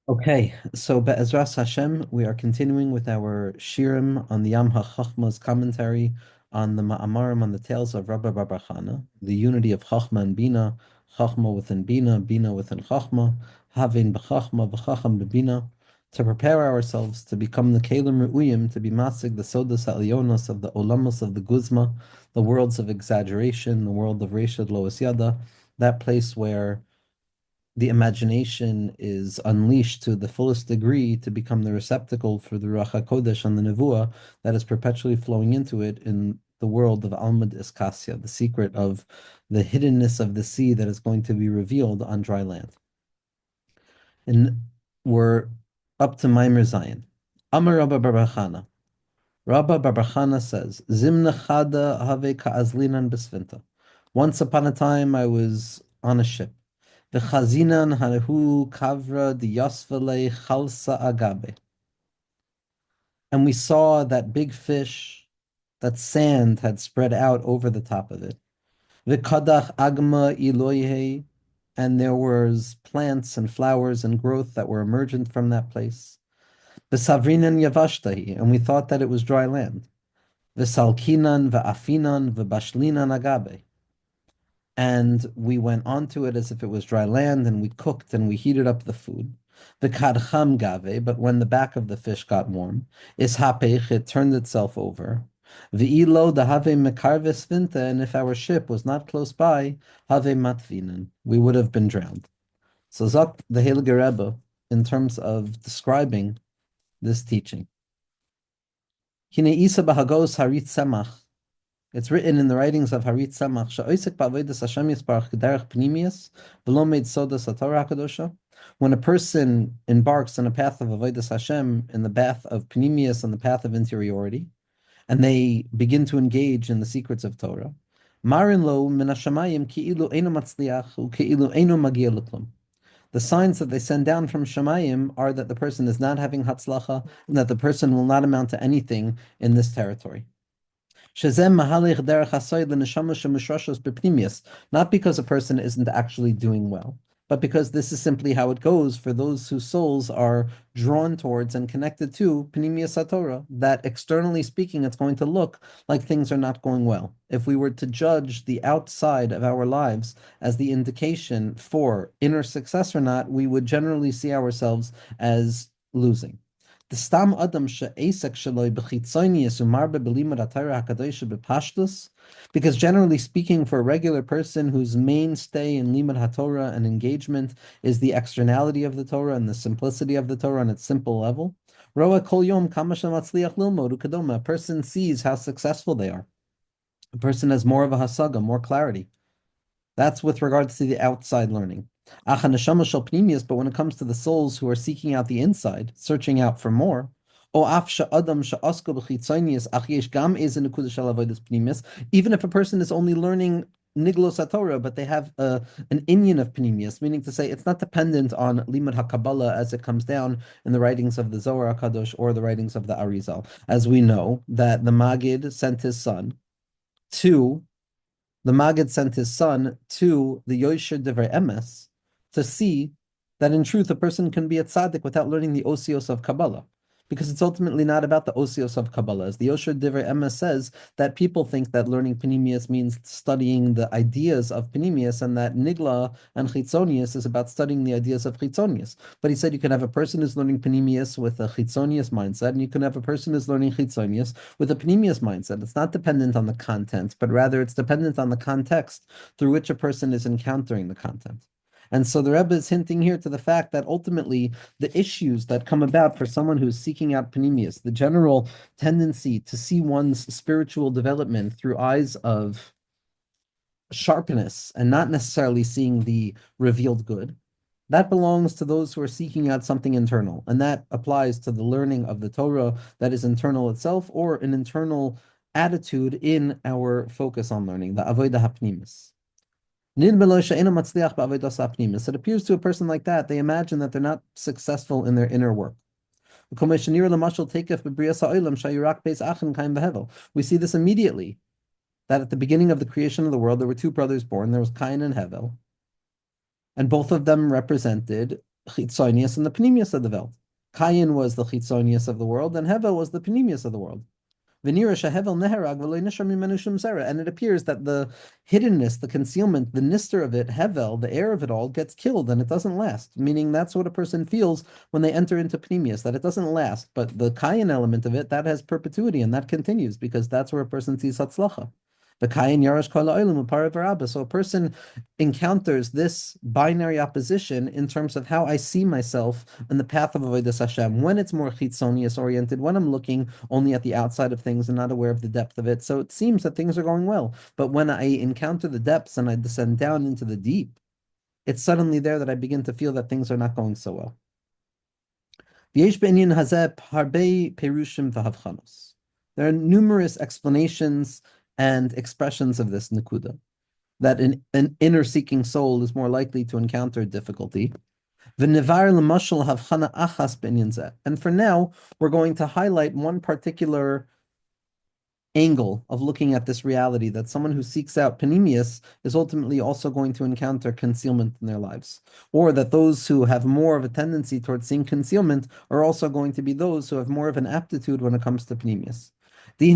Okay, so Be'ezras Hashem, we are continuing with our shirim on the HaChochma's commentary on the Ma'amarim on the tales of Rabba Bar Chana, the unity of Chochma and Bina, Chochma within Bina, Bina within Chochma, Havin b'Chochma, v'Chacham b'Bina, to prepare ourselves to become the Kelim Re'uyim, to be Masig, the Sodas Alionos of the Olamos of the Guzma, the worlds of exaggeration, the world of Reshad Lois Yada, that place where the imagination is unleashed to the fullest degree to become the receptacle for the Ruach HaKodesh and the Nevuah that is perpetually flowing into it in the world of Almad Iskasya, the secret of the hiddenness of the sea that is going to be revealed on dry land. And we're up to Maimer Zion. Amar Rabba Bar Chana. Rabba Bar Chana says, Zimna Chada Have Ka'azlinan Besvinta. Once upon a time, I was on a ship. The chazinan hahu kavra the yasvele chalsa agabe. And we saw that big fish, that sand had spread out over the top of it. V'kadach agma iloyhe, and there was plants and flowers and growth that were emergent from that place. V'savrinan yavashtahi, and we thought that it was dry land. V'salkinan v'afinan v'bashlinan agabe, and we went onto it as if it was dry land, and we cooked and we heated up the food. The kadcham gave, but when the back of the fish got warm, ishapech, it turned itself over. V'ilo dahave mekarves vinta, and if our ship was not close by, have matvinan, we would have been drowned. So Zok the Heilige Rebbe, in terms of describing this teaching. Hine isa bahagos harit semach. It's written in the writings of Harit Samach, Sha'oisek ba'avodas Hashem yisbarach k'derech pnimius, v'lo meid sodas haTorah HaKadosha. When a person embarks on a path of avodas Hashem, in the path of pnimius, and the path of interiority, and they begin to engage in the secrets of Torah, marin lo min hashamayim ki'ilu eino matzliach u'ki'ilu eino magia l'klum. The signs that they send down from Shemayim are that the person is not having hatzlacha, and that the person will not amount to anything in this territory. Not because a person isn't actually doing well, but because this is simply how it goes for those whose souls are drawn towards and connected to Pnimiyas HaTorah, that externally speaking, it's going to look like things are not going well. If we were to judge the outside of our lives as the indication for inner success or not, we would generally see ourselves as losing. The stam adam she'esek sheloi b'chitzonius umarbe b'limud HaTorah HaKadosh b'pashtus, because generally speaking, for a regular person whose mainstay in limud HaTorah and engagement is the externality of the Torah and the simplicity of the Torah on its simple level, roa kol yom kama shematzliach lilmod ukadoma, a person sees how successful they are. A person has more of a hasaga, more clarity. That's with regards to the outside learning. But when it comes to the souls who are seeking out the inside, searching out for more, even if a person is only learning Niglos HaTorah, but they have an inyan of Pnimius, meaning to say it's not dependent on Limud HaKabbalah as it comes down in the writings of the Zohar HaKadosh or the writings of the Arizal. As we know, that the Magid sent his son to the Maggid sent his son to the Yosher Divrei Emes to see that in truth a person can be a tzaddik without learning the osios of Kabbalah. Because it's ultimately not about the osios of Kabbalah. As the Yosher Divrei Emes says, that people think that learning Panemius means studying the ideas of Panemius, and that Nigla and Chitzonius is about studying the ideas of Chitzonius. But he said you can have a person who's learning Panemius with a Chitzonius mindset, and you can have a person who's learning Chitzonius with a Panemius mindset. It's not dependent on the content, but rather it's dependent on the context through which a person is encountering the content. And so the Rebbe is hinting here to the fact that ultimately the issues that come about for someone who's seeking out Panemius, the general tendency to see one's spiritual development through eyes of sharpness and not necessarily seeing the revealed good, that belongs to those who are seeking out something internal. And that applies to the learning of the Torah that is internal itself, or an internal attitude in our focus on learning, the Avodah HaPnimis. It appears to a person like that, they imagine that they're not successful in their inner work. We see this immediately, that at the beginning of the creation of the world, there were two brothers born. There was Cain and Hevel. And both of them represented chitzonius and the panemius of the world. Kayin was the chitzonius of the world, and Hevel was the panemius of the world. And it appears that the hiddenness, the concealment, the nister of it, Hevel, the air of it all, gets killed and it doesn't last. Meaning that's what a person feels when they enter into Pneumius, that it doesn't last. But the Kayan element of it, that has perpetuity and that continues because that's where a person sees Hatzlacha. The Kayan Yarash Kol Ha'olam Uparav Rabba. So a person encounters this binary opposition in terms of how I see myself in the path of Avodas Hashem. When it's more chitzonius oriented, when I'm looking only at the outside of things and not aware of the depth of it. So it seems that things are going well. But when I encounter the depths and I descend down into the deep, it's suddenly there that I begin to feel that things are not going so well. There are numerous explanations and expressions of this Nakuda, that an inner seeking soul is more likely to encounter difficulty. And for now, we're going to highlight one particular angle of looking at this reality, that someone who seeks out panemius is ultimately also going to encounter concealment in their lives, or that those who have more of a tendency towards seeing concealment are also going to be those who have more of an aptitude when it comes to panemius. That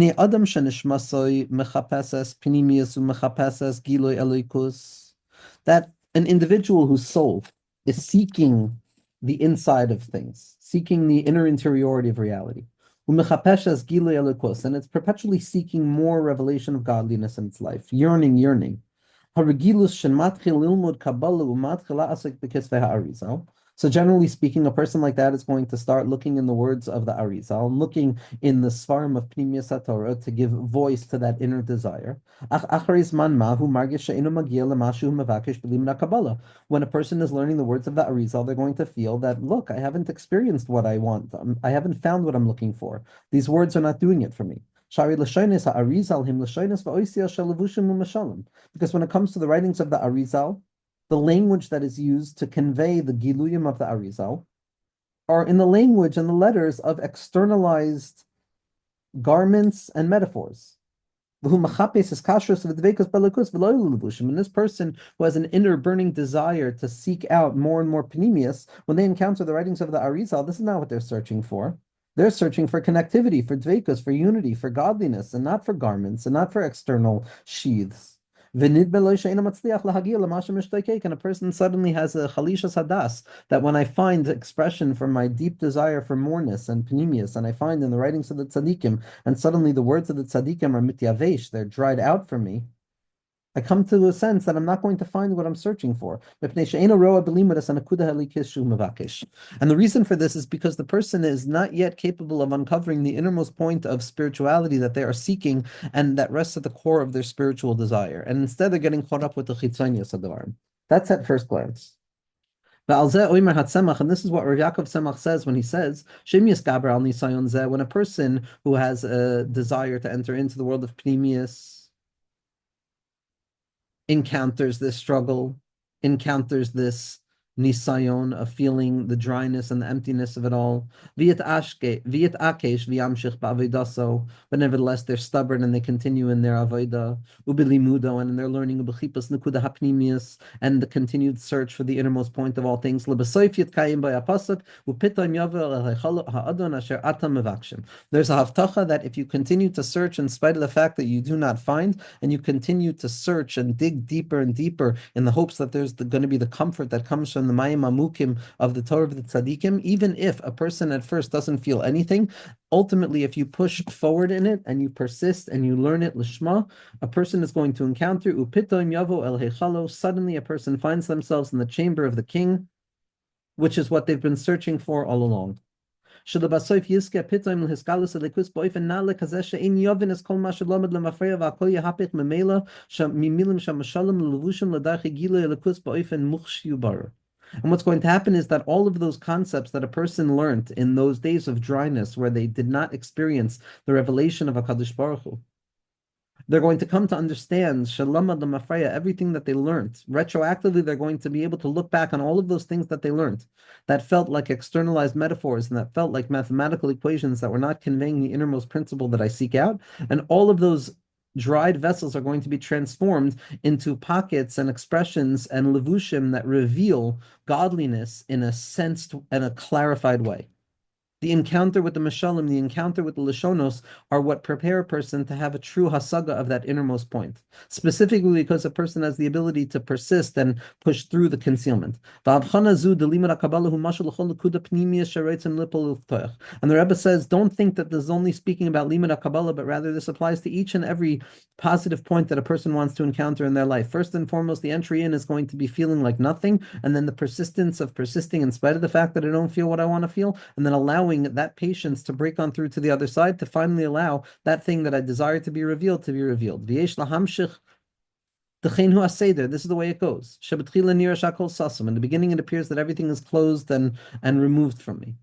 an individual whose soul is seeking the inside of things, seeking the inner interiority of reality, and it's perpetually seeking more revelation of godliness in its life, yearning. So generally speaking, a person like that is going to start looking in the words of the Arizal, and looking in the Svarim of Pnimius HaTorah to give voice to that inner desire. When a person is learning the words of the Arizal, they're going to feel that, look, I haven't experienced what I want. I haven't found what I'm looking for. These words are not doing it for me. Because when it comes to the writings of the Arizal, the language that is used to convey the Giluyim of the Arizal are in the language and the letters of externalized garments and metaphors. And this person who has an inner burning desire to seek out more and more panemius, when they encounter the writings of the Arizal, this is not what they're searching for. They're searching for connectivity, for dveikus, for unity, for godliness, and not for garments, and not for external sheaths. And a person suddenly has a chalisha sadas, that when I find expression for my deep desire for moreness and panemius, and I find in the writings of the tzaddikim, and suddenly the words of the tzaddikim are mityavesh, they're dried out for me, I come to a sense that I'm not going to find what I'm searching for. And the reason for this is because the person is not yet capable of uncovering the innermost point of spirituality that they are seeking, and that rests at the core of their spiritual desire. And instead, they're getting caught up with the chitzonius of the arm. That's at first glance. And this is what Rav Yaakov Tzemach says when he says, when a person who has a desire to enter into the world of Pnimius encounters this struggle, encounters this nisayon of feeling the dryness and the emptiness of it all. But nevertheless, they're stubborn and they continue in their avodah, ubilimudo, and in their learning of and the continued search for the innermost point of all things. There's a haftacha that if you continue to search in spite of the fact that you do not find, and you continue to search and dig deeper and deeper in the hopes that there's going to be the comfort that comes from the mayim amukim of the Torah of the tzaddikim, even if a person at first doesn't feel anything, ultimately, if you push forward in it and you persist and you learn it lishma, a person is going to encounter upitom yavo el heichalo. Suddenly, a person finds themselves in the chamber of the king, which is what they've been searching for all along. And what's going to happen is that all of those concepts that a person learned in those days of dryness, where they did not experience the revelation of HaKadosh Baruch Hu, they're going to come to understand Shalama Mafreya, everything that they learned. Retroactively, they're going to be able to look back on all of those things that they learned that felt like externalized metaphors and that felt like mathematical equations that were not conveying the innermost principle that I seek out. And all of those dried vessels are going to be transformed into pockets and expressions and levushim that reveal godliness in a sensed and a clarified way. The encounter with the Meshalim, the encounter with the Lashonos, are what prepare a person to have a true hasaga of that innermost point. Specifically because a person has the ability to persist and push through the concealment. And the Rebbe says, don't think that this is only speaking about Limud HaKabbalah, but rather this applies to each and every positive point that a person wants to encounter in their life. First and foremost, the entry in is going to be feeling like nothing, and then the persistence of persisting in spite of the fact that I don't feel what I want to feel, and then allowing that patience to break on through to the other side to finally allow that thing that I desire to be revealed to be revealed. This is the way it goes. In the beginning, it appears that everything is closed and removed from me.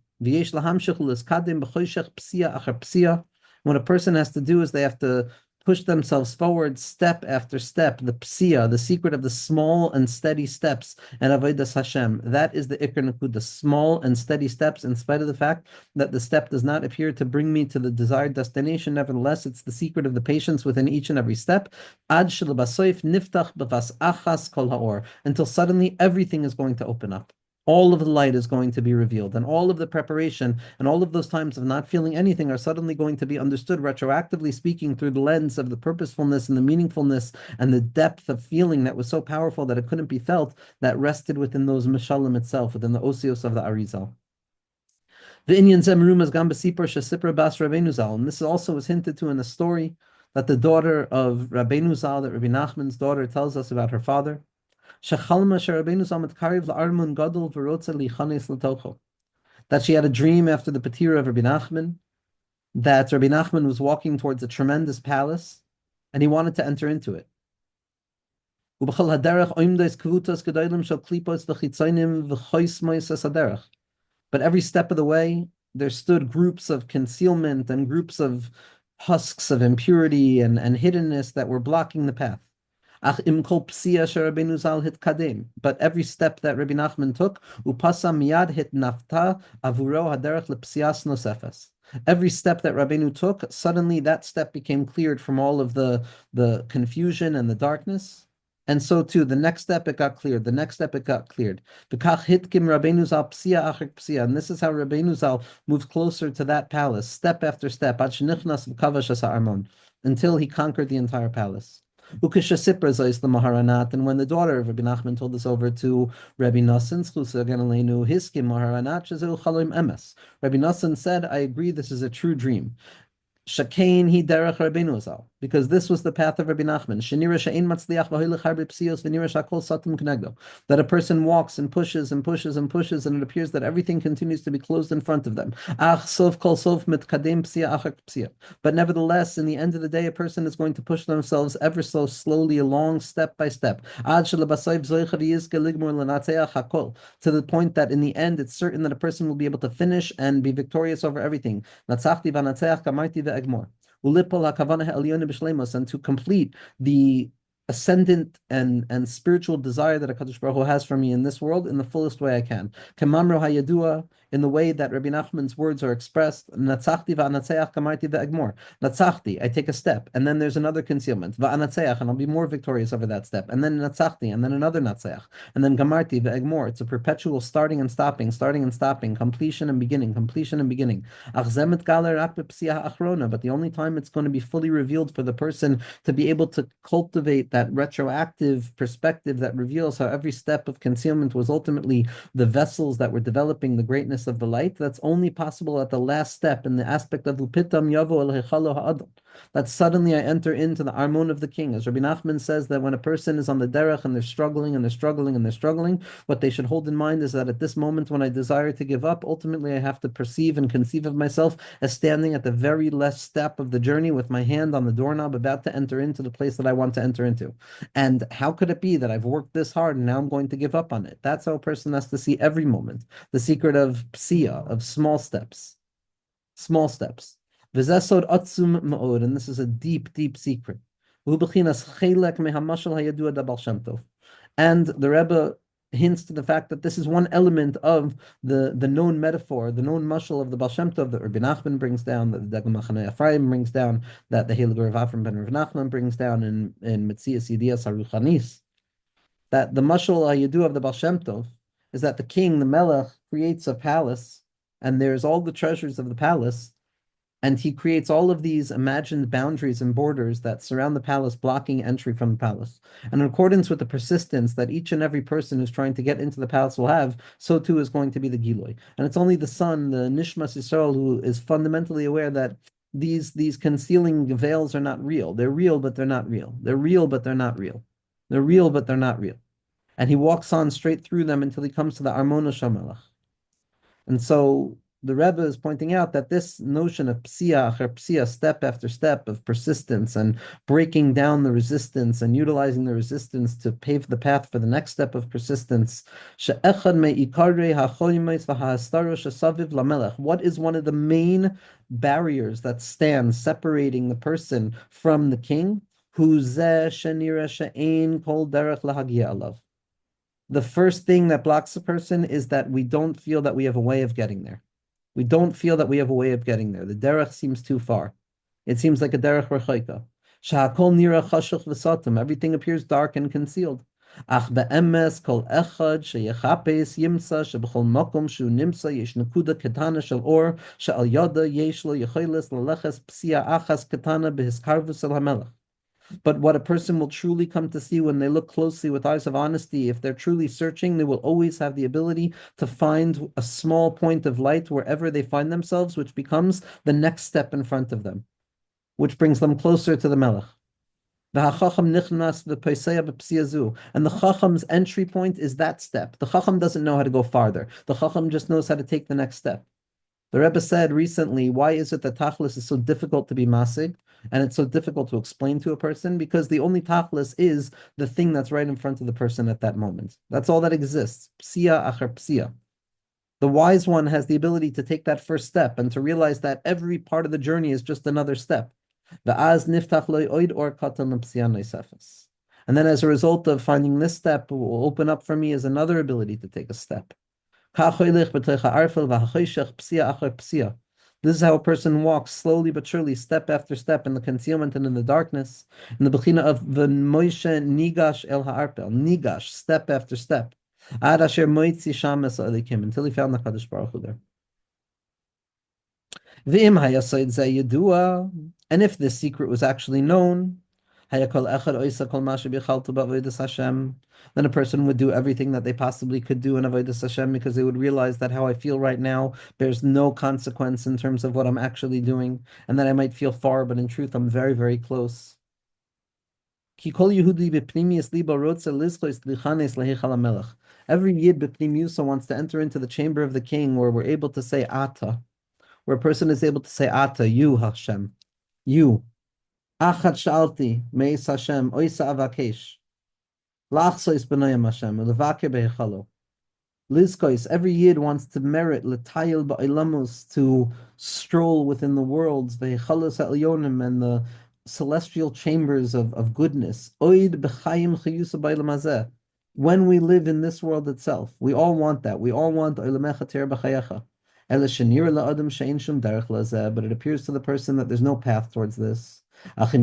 What a person has to do is they have to push themselves forward step after step, the psia, the secret of the small and steady steps, and avodas Hashem. That is the ikr nakud, the small and steady steps, in spite of the fact that the step does not appear to bring me to the desired destination. Nevertheless, it's the secret of the patience within each and every step. Ad shelabasoif niftach b'vas achas kol haor, until suddenly everything is going to open up. All of the light is going to be revealed, and all of the preparation and all of those times of not feeling anything are suddenly going to be understood, retroactively speaking, through the lens of the purposefulness and the meaningfulness and the depth of feeling that was so powerful that it couldn't be felt, that rested within those mishalim itself, within the osios of the Arizal. And this also was hinted to in the story that the daughter of Rabbeinu Zal, that Rabbi Nachman's daughter, tells us about her father. That she had a dream after the Patira of Rabbi Nachman, that Rabbi Nachman was walking towards a tremendous palace, and he wanted to enter into it. But every step of the way, there stood groups of concealment and groups of husks of impurity and hiddenness that were blocking the path. But every step that Rabbi Nachman took, every step that Rabbeinu took, suddenly that step became cleared from all of the confusion and the darkness. And so too, the next step it got cleared. The next step it got cleared. And this is how Rabbeinu Zal moved closer to that palace, step after step, until he conquered the entire palace. And when the daughter of Rabbi Nachman told this over to Rabbi Nassan, Rabbi Nassan said, I agree, this is a true dream. Shakain he derech Rabbeinu Zal, because this was the path of Rabbi Nachman. That a person walks and pushes and pushes and pushes, and it appears that everything continues to be closed in front of them. But nevertheless, in the end of the day, a person is going to push themselves ever so slowly along, step by step, to the point that in the end, it's certain that a person will be able to finish and be victorious over everything. And to complete the ascendant and spiritual desire that HaKadosh Baruch Hu has for me in this world in the fullest way I can. Kemamro hayadua, in the way that Rabbi Nachman's words are expressed. Natzachti va'anatzeach kamarti ve'egmor. Natzachti, I take a step, and then there's another concealment. Va'anatzeach, and I'll be more victorious over that step. And then natzachti, and then another natzeach. And then gamarti ve'egmor. It's a perpetual starting and stopping, completion and beginning, completion and beginning. Ach zemet galer rak b'psiah achrona. But the only time it's going to be fully revealed for the person to be able to cultivate that retroactive perspective that reveals how every step of concealment was ultimately the vessels that were developing the greatness of the light. That's only possible at the last step in the aspect of upitam yavo el hechalo ha'adam. That suddenly I enter into the armon of the king. As Rabbi Nachman says, that when a person is on the derech and they're struggling and they're struggling and they're struggling, what they should hold in mind is that at this moment when I desire to give up, ultimately I have to perceive and conceive of myself as standing at the very last step of the journey with my hand on the doorknob, about to enter into the place that I want to enter into. And how could it be that I've worked this hard and now I'm going to give up on it? That's how a person has to see every moment. The secret of psia, of small steps. Small steps. And this is a deep, deep secret. And the Rebbe hints to the fact that this is one element of the known metaphor, the known mashal of the Baal Shem Tov that Rabbi Nachman brings down, that the Degel Machane Ephraim brings down, that the Heilige Rav Avram ben Rav Nachman brings down in Metzias Yedias HaRuchanis, that the mashal Hayedu of the Baal Shem Tov is that the king, the Melech, creates a palace, and there's all the treasures of the palace, and he creates all of these imagined boundaries and borders that surround the palace, blocking entry from the palace. And in accordance with the persistence that each and every person who's trying to get into the palace will have, so too is going to be the Giloi. And it's only the son, the Nishmas Yisrael, who is fundamentally aware that these concealing veils are not real. They're real, but they're not real. They're real, but they're not real. They're real, but they're not real. And he walks on straight through them until he comes to the Armona Shamelach. And so the Rebbe is pointing out that this notion of psia or psia, step after step of persistence and breaking down the resistance and utilizing the resistance to pave the path for the next step of persistence. What is one of the main barriers that stands separating the person from the king? The first thing that blocks a person is that we don't feel that we have a way of getting there. We don't feel that we have a way of getting there. The derech seems too far. It seems like a derech rechaika. Shahakol nira chashuch v'satum. Everything appears dark and concealed. Ach be'emes kol echad sheyechapes yimsa shebechol makom shu nimsa yesh nekuda ketana shel or she'al yada yesh lo yecholes leleches psia achas ketana behiskarvus el hamelech. But what a person will truly come to see when they look closely with eyes of honesty, if they're truly searching, they will always have the ability to find a small point of light wherever they find themselves, which becomes the next step in front of them, which brings them closer to the Melech. And the Chacham's entry point is that step. The Chacham doesn't know how to go farther. The Chacham just knows how to take the next step. The Rebbe said recently, why is it that Tachlis is so difficult to be masig? And it's so difficult to explain to a person? Because the only Tachlis is the thing that's right in front of the person at that moment. That's all that exists. Psia acher psia. The wise one has the ability to take that first step and to realize that every part of the journey is just another step. And then as a result of finding this step, it will open up for me as another ability to take a step. This is how a person walks slowly but surely, step after step, in the concealment and in the darkness, in the bechina of the Moshe Nigash El Ha'arpel, Nigash, step after step, Ad Asher Moitzi Shames Elikim, until he found the Kadosh Baruch Hu there. V'im hayasoid zeh yedua, and if this secret was actually known, hayakol echad oisa kol masha b'chaltu b'avodas Hashem, then a person would do everything that they possibly could do in avodas Hashem, because they would realize that how I feel right now bears no consequence in terms of what I'm actually doing, and that I might feel far, but in truth I'm very, very close. Ki kol Yehudi b'pnimius libo rotze lizchos lichanes leheichal hamelech. Every Yid b'pnimiusa wants to enter into the chamber of the king, where we're able to say Ata, where a person is able to say Ata, you Hashem, you. Achat shalti meis Hashem oisa avakesh. Lachsois b'noyam Hashem ulevake behechalo. Lizkois, every Yid wants to merit l'tayil ba'ilamus, to stroll within the worlds, vehechalos ha'elyonim, and the celestial chambers of goodness. Oid b'chayim chayusa ba'ilam hazeh. When we live in this world itself, we all want that. We all want oilamecha ter b'chayecha. But it appears to the person that there's no path towards this. But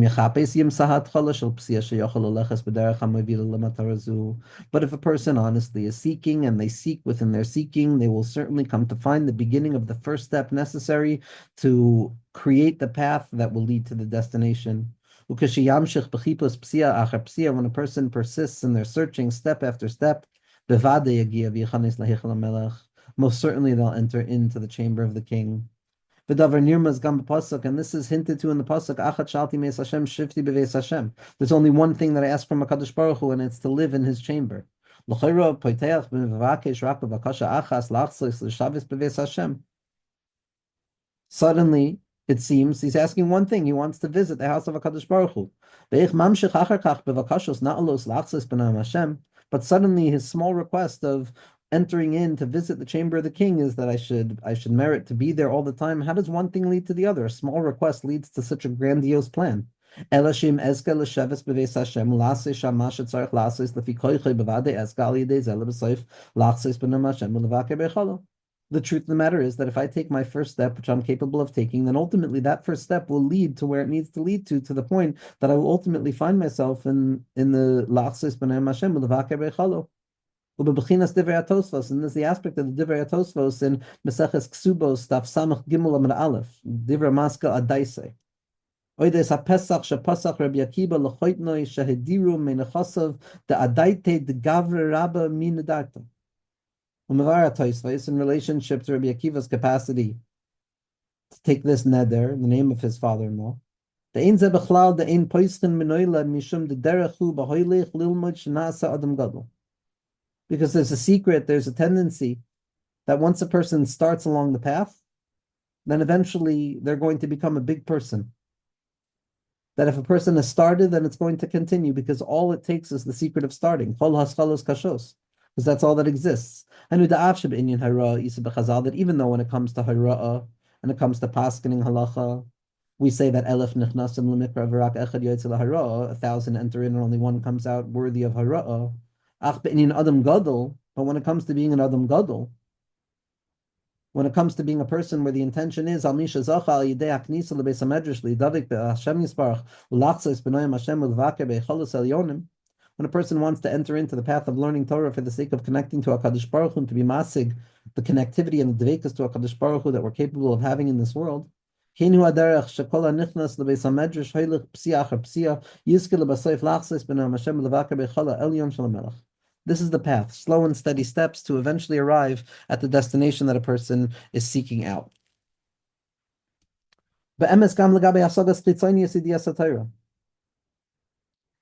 if a person honestly is seeking, and they seek within their seeking, they will certainly come to find the beginning of the first step necessary to create the path that will lead to the destination. When a person persists in their searching step after step, most certainly they'll enter into the chamber of the king. V'davar nirmaz gam b'pasuk, and this is hinted to in the pasuk, Achat shalti meis Hashem shifti b'veis Hashem. There's only one thing that I ask from HaKadosh Baruch Hu, and it's to live in his chamber. L'chayro poiteach b'mevakesh rak b'vakasha achas lachzos l'shavis b'veis Hashem. Suddenly, it seems he's asking one thing. He wants to visit the house of HaKadosh Baruch Hu. Ve'ich mamshich achar kach b'vakashos na'alos lachzos b'nam Hashem. But suddenly his small request of entering in to visit the chamber of the king is that I should merit to be there all the time. How does one thing lead to the other? A small request leads to such a grandiose plan. Elashim eske l'sheves beveis Hashem l'aseh shama shetzarich lasis lefi koichei bevadei eske al yidei zeh lebesoif lachsis b'nam Hashem u'levaker bechalo. The truth of the matter is that if I take my first step, which I'm capable of taking, then ultimately that first step will lead to where it needs to lead to the point that I will ultimately find myself in the lachsis b'nam Hashem u'levaker bechalo. Ubebechinas divrei atosvos, and this is the aspect of the divrei atosvos in Meseches Ksubos, Daf Samach Gimel Amud Aleph, divrei maska adaisei. Oides haPesach shepasach Rabbi Akiva lechoitnoi shehediru menechasav the adaite the gavre Rabba min darta. Umevar atosvos in relationship to Rabbi Akiva's capacity to take this neder in the name of his father-in-law. The ein ze bechlal the ein poischen menoila mishum the derechu b'hoilech lilmod shenasa adam gadol. Because there's a secret, there's a tendency that once a person starts along the path, then eventually they're going to become a big person. That if a person has started, then it's going to continue, because all it takes is the secret of starting. Chol haschalos kashos, because that's all that exists. And that even though when it comes to hara'ah, and it comes to paskening halacha, we say that elef nichnasim lemikra v'rak echad yoytzel hara'ah, 1,000 enter in and only one comes out worthy of hara'ah. Ach be'inyan adam gadol, but when it comes to being an adam gadol, when it comes to being a person where the intention is al misha zacha al yidei aknisa lebeis hamedrash lidavik be'Hashem yisparach ulachzos b'noyim Hashem ulvaker be'cholos elyonim, when a person wants to enter into the path of learning Torah for the sake of connecting to HaKadosh Baruch Hu, to be masig the connectivity and the dvekas to HaKadosh Baruch Hu that we're capable of having in this world, Kenu aderech shekol hanichnas lebeis hamedrash hoylech psia achar psia yizke lebasoif lachzos b'noyim Hashem ulvaker be'cholos elyon shel hamelech. This is the path, slow and steady steps to eventually arrive at the destination that a person is seeking out.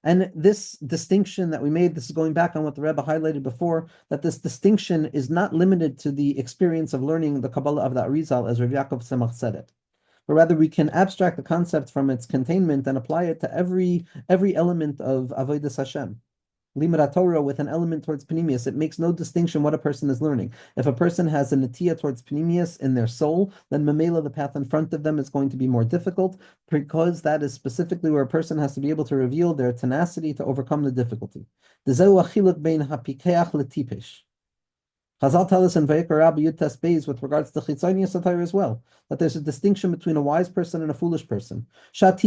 And this distinction that we made, this is going back on what the Rabba highlighted before, that this distinction is not limited to the experience of learning the Kabbalah of the Arizal, as Rav Yaakov Tzemach said it. But rather we can abstract the concept from its containment and apply it to every element of Avodas Hashem. Limud Torah with an element towards Pnimius, it makes no distinction what a person is learning. If a person has a netiya towards Pnimius in their soul, then Mamela, the path in front of them, is going to be more difficult, because that is specifically where a person has to be able to reveal their tenacity to overcome the difficulty. Chazal tell us in Vayikra Rabba Yud Tes Beis with regards to Chitzonius Satire as well, that there's a distinction between a wise person and a foolish person. That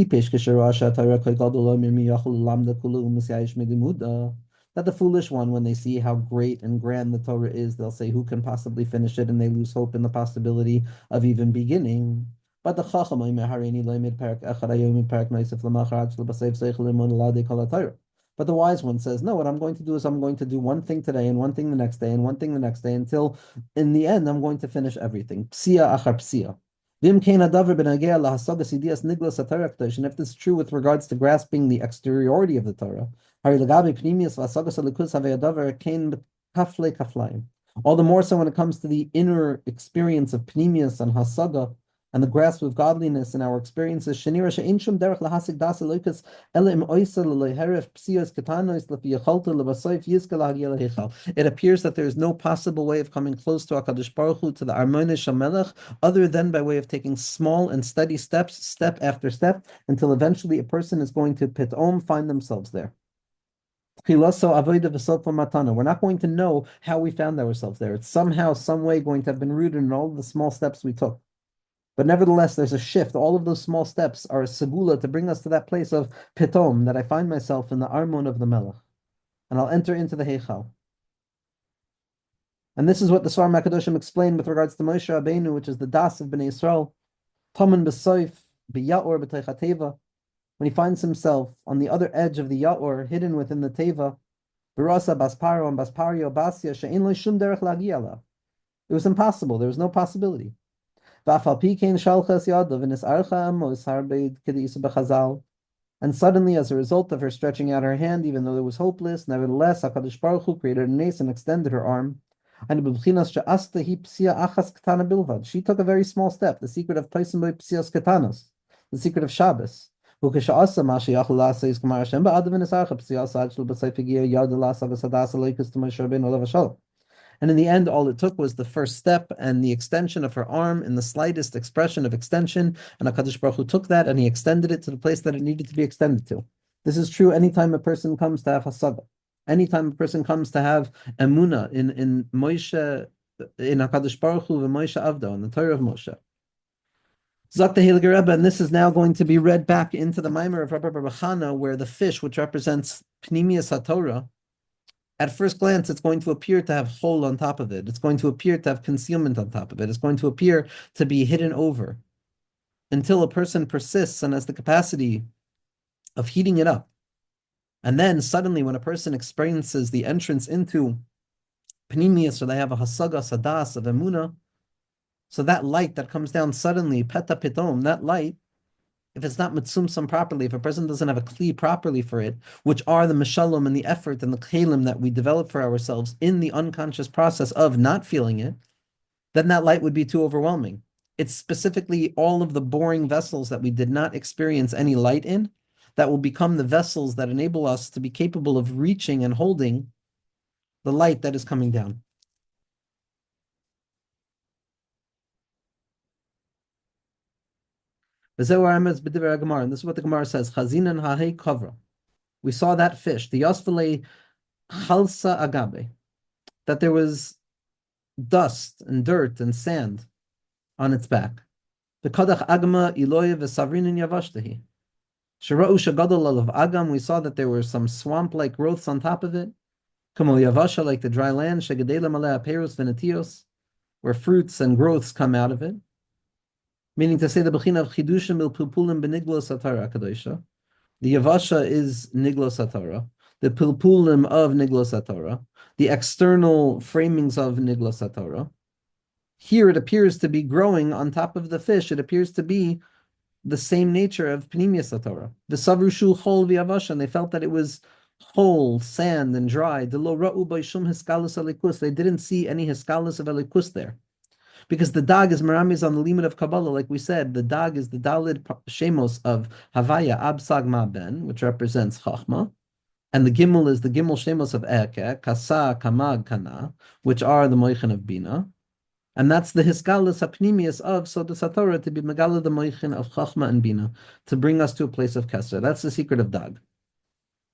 the foolish one, when they see how great and grand the Torah is, they'll say, who can possibly finish it? And they lose hope in the possibility of even beginning. But the Chacham but the wise one says, no, what I'm going to do is I'm going to do one thing today and one thing the next day and one thing the next day until in the end I'm going to finish everything. Psia achar psia. And if this is true with regards to grasping the exteriority of the Torah, all the more so when it comes to the inner experience of pnimius and hasaga, and the grasp of godliness in our experiences, it appears that there is no possible way of coming close to HaKadosh Baruch Hu, to the Armonei Shamelech, other than by way of taking small and steady steps, step after step, until eventually a person is going to pitom find themselves there. We're not going to know how we found ourselves there. It's somehow, some way going to have been rooted in all of the small steps we took. But nevertheless, there's a shift. All of those small steps are a segula to bring us to that place of pitom, that I find myself in the armon of the melech, and I'll enter into the heichal. And this is what the Svarim HaKadoshim explained with regards to Moshe Rabbeinu, which is the das of Bnei Yisrael, Tomen b'soif, b'yaor b'teich teva, when he finds himself on the other edge of the yaor, hidden within the teva, b'rasa basparo and baspario basya she'en lo shum derech lagi alav. It was impossible. There was no possibility. And suddenly, as a result of her stretching out her hand, even though it was hopeless, nevertheless, HaKadosh Baruch Hu created an ace and extended her arm. She took a very small step, the secret of Toisim Psias Ketanos, the secret of Shabbos. And in the end, all it took was the first step and the extension of her arm in the slightest expression of extension. And HaKadosh Baruch Hu took that and he extended it to the place that it needed to be extended to. This is true anytime a person comes to have hasaga. Anytime a person comes to have emuna in Moshe, in HaKadosh Baruch Hu, and Moshe Avdo, in the Torah of Moshe. Zok the Heilige Rebbe, and this is now going to be read back into the Maimer of Rabba Bar Chana, where the fish, which represents Pnimius HaTorah, at first glance, it's going to appear to have hole on top of it. It's going to appear to have concealment on top of it. It's going to appear to be hidden over until a person persists and has the capacity of heating it up. And then suddenly, when a person experiences the entrance into Pnimius, so they have a hasaga sadas of emuna, so that light that comes down suddenly, peta pitom, that light, if it's not mitzumsum properly, if a person doesn't have a kli properly for it, which are the mishalom and the effort and the kelim that we develop for ourselves in the unconscious process of not feeling it, then that light would be too overwhelming. It's specifically all of the boring vessels that we did not experience any light in that will become the vessels that enable us to be capable of reaching and holding the light that is coming down. And this is what the Gemara says, Chazinan ha'hei kavra. We saw that fish, the yosvele chalsa agabe, that there was dust and dirt and sand on its back. The kadach agama iloye v'savrinin yavashtahi. Shera'u shagadol alav agam, we saw that there were some swamp-like growths on top of it. Kamo yavasha, like the dry land, shegadela malea perus venetios, where fruits and growths come out of it. Meaning to say the bechina of chidushim il pulpulim beniglos atara kadosha. The yavasha is niglos atara. The pulpulim of niglos atara. The external framings of niglos atara. Here it appears to be growing on top of the fish. It appears to be the same nature of pnimius atara. The savrushu chol v'yavasha, and they felt that it was whole, sand, and dry. They didn't see any hiskalus of elikus there. Because the dag is meramis on the limit of Kabbalah, like we said, the dag is the dalid shemos of Havaya Absag Ma Ben, which represents Chachma, and the gimel is the gimel shemos of Eke, Kasa, Kamag, Kana, which are the moichin of Bina, and that's the hiskalus apnimius of Soda Satorah, to be megala the moichin of Chachma and Bina, to bring us to a place of Keser. That's the secret of dag.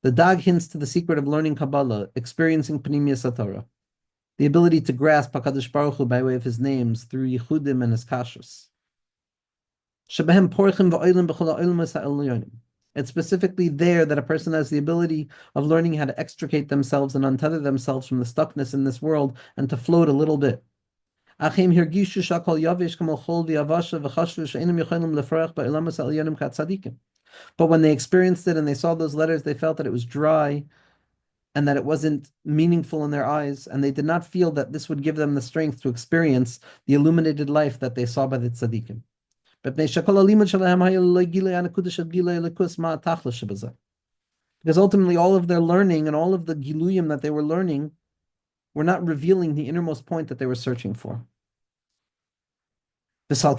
The dag hints to the secret of learning Kabbalah, experiencing pnimius Satorah. The ability to grasp HaKadosh Baruch Hu by way of his names through Yichudim and his kashrus. It's specifically there that a person has the ability of learning how to extricate themselves and untether themselves from the stuckness in this world and to float a little bit. But when they experienced it and they saw those letters, they felt that it was dry and that it wasn't meaningful in their eyes, and they did not feel that this would give them the strength to experience the illuminated life that they saw by the tzaddikim. Because ultimately all of their learning and all of the giluyim that they were learning were not revealing the innermost point that they were searching for. This is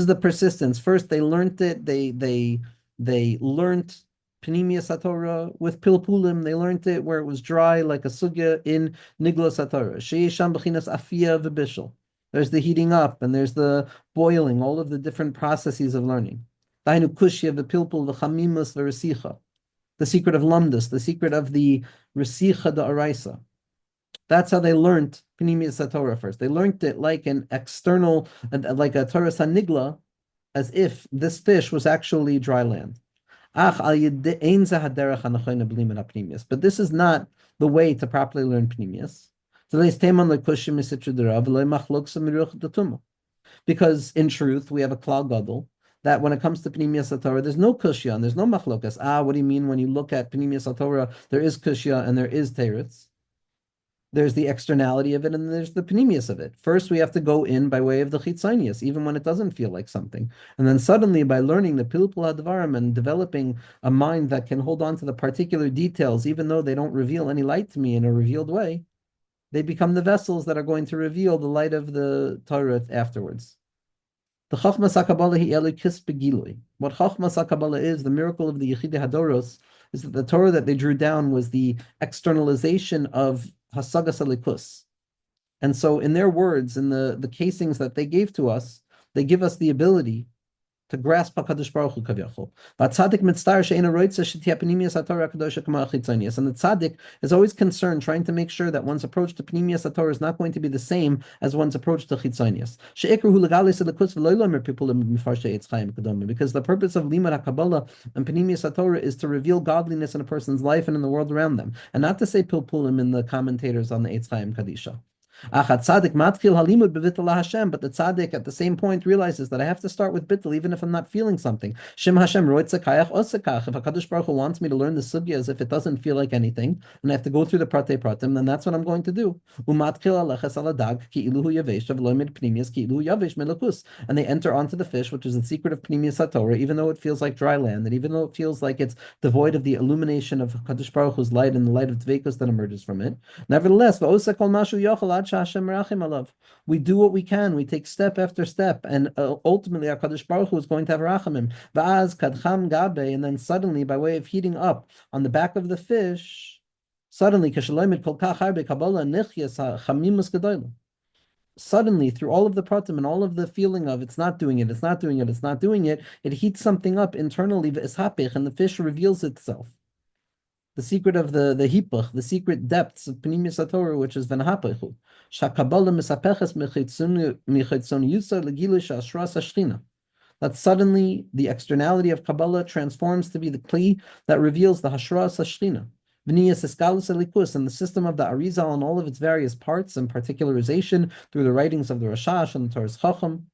the persistence. First, they learned it. They learned Pnimius Satorah with Pilpulim. They learned it where it was dry, like a sugya in Niglos Satorah. Sheisham b'chinas afia v'bishul. There's the heating up and there's the boiling. All of the different processes of learning. Dainu kushya v'pilpul v'chamimus v'resicha. The secret of lamdus. The secret of the resicha da'araisa. That's how they learned Pnimius Torah first. They learned it like an external, like a Torah Sanigla, as if this fish was actually dry land. But this is not the way to properly learn Pnimius. Because in truth, we have a klal gadol that when it comes to Pnimius Torah, there's no kushya and there's no machlokas. What do you mean when you look at Pnimius Torah? There is kushya and there is teretz. There's the externality of it, and there's the panemius of it. First, we have to go in by way of the chitzonius, even when it doesn't feel like something. And then suddenly, by learning the pilpul hadvarim and developing a mind that can hold on to the particular details, even though they don't reveal any light to me in a revealed way, they become the vessels that are going to reveal the light of the Torah afterwards. The Chochma Sakabala hi elikis begilui. What Chochma Sakabala is, the miracle of the Yechidei Hadoros, is that the Torah that they drew down was the externalization of Hasagas Alikus. And so in their words, in the casings that they gave to us, they give us the ability to grasp HaKadosh Baruch Hu Kaviyachol. Tzaddik mitzvah she'ena roitza shetiya panimius haTorah HaKadosh kama chitzonius. And the tzaddik is always concerned, trying to make sure that one's approach to panimius haTorah is not going to be the same as one's approach to chitzonius. She'ikruhu legalis elikus v'lo lomer people mifarshe Eitz Chaim Kedoma. Because the purpose of limud HaKabbalah and panimius haTorah is to reveal godliness in a person's life and in the world around them, and not to say pilpulim in the commentators on the Eitz Chaim Kadisha. But the tzaddik at the same point realizes that I have to start with bittul even if I'm not feeling something. Shem Hashem roitzakayach osakach. If HaKadosh Baruch Hu wants me to learn the sugya as if it doesn't feel like anything, and I have to go through the prate pratim, then that's what I'm going to do. And they enter onto the fish, which is the secret of Pnimius HaTorah, even though it feels like dry land, and even though it feels like it's devoid of the illumination of HaKadosh Baruch Hu's light and the light of Dveikus that emerges from it. Nevertheless, we do what we can. We take step after step, and ultimately, HaKadosh Baruch Hu is going to have rachamim. And then suddenly, by way of heating up on the back of the fish, suddenly, suddenly, through all of the pratim and all of the feeling of it's not doing it, it's not doing it, it's not doing it, it heats something up internally, and the fish reveals itself. The secret of the hipuch, the secret depths of Pnimius HaTorah, which is v'nahapechu. Shakabbalah misapeches michitzonu yusa legilu sha'ashras hashchina. That suddenly the externality of Kabbalah transforms to be the kli that reveals the hashras hashchina. V'niyas eskalus elikus, and the system of the Arizal and all of its various parts and particularization through the writings of the Rashash and the Torah's Chacham.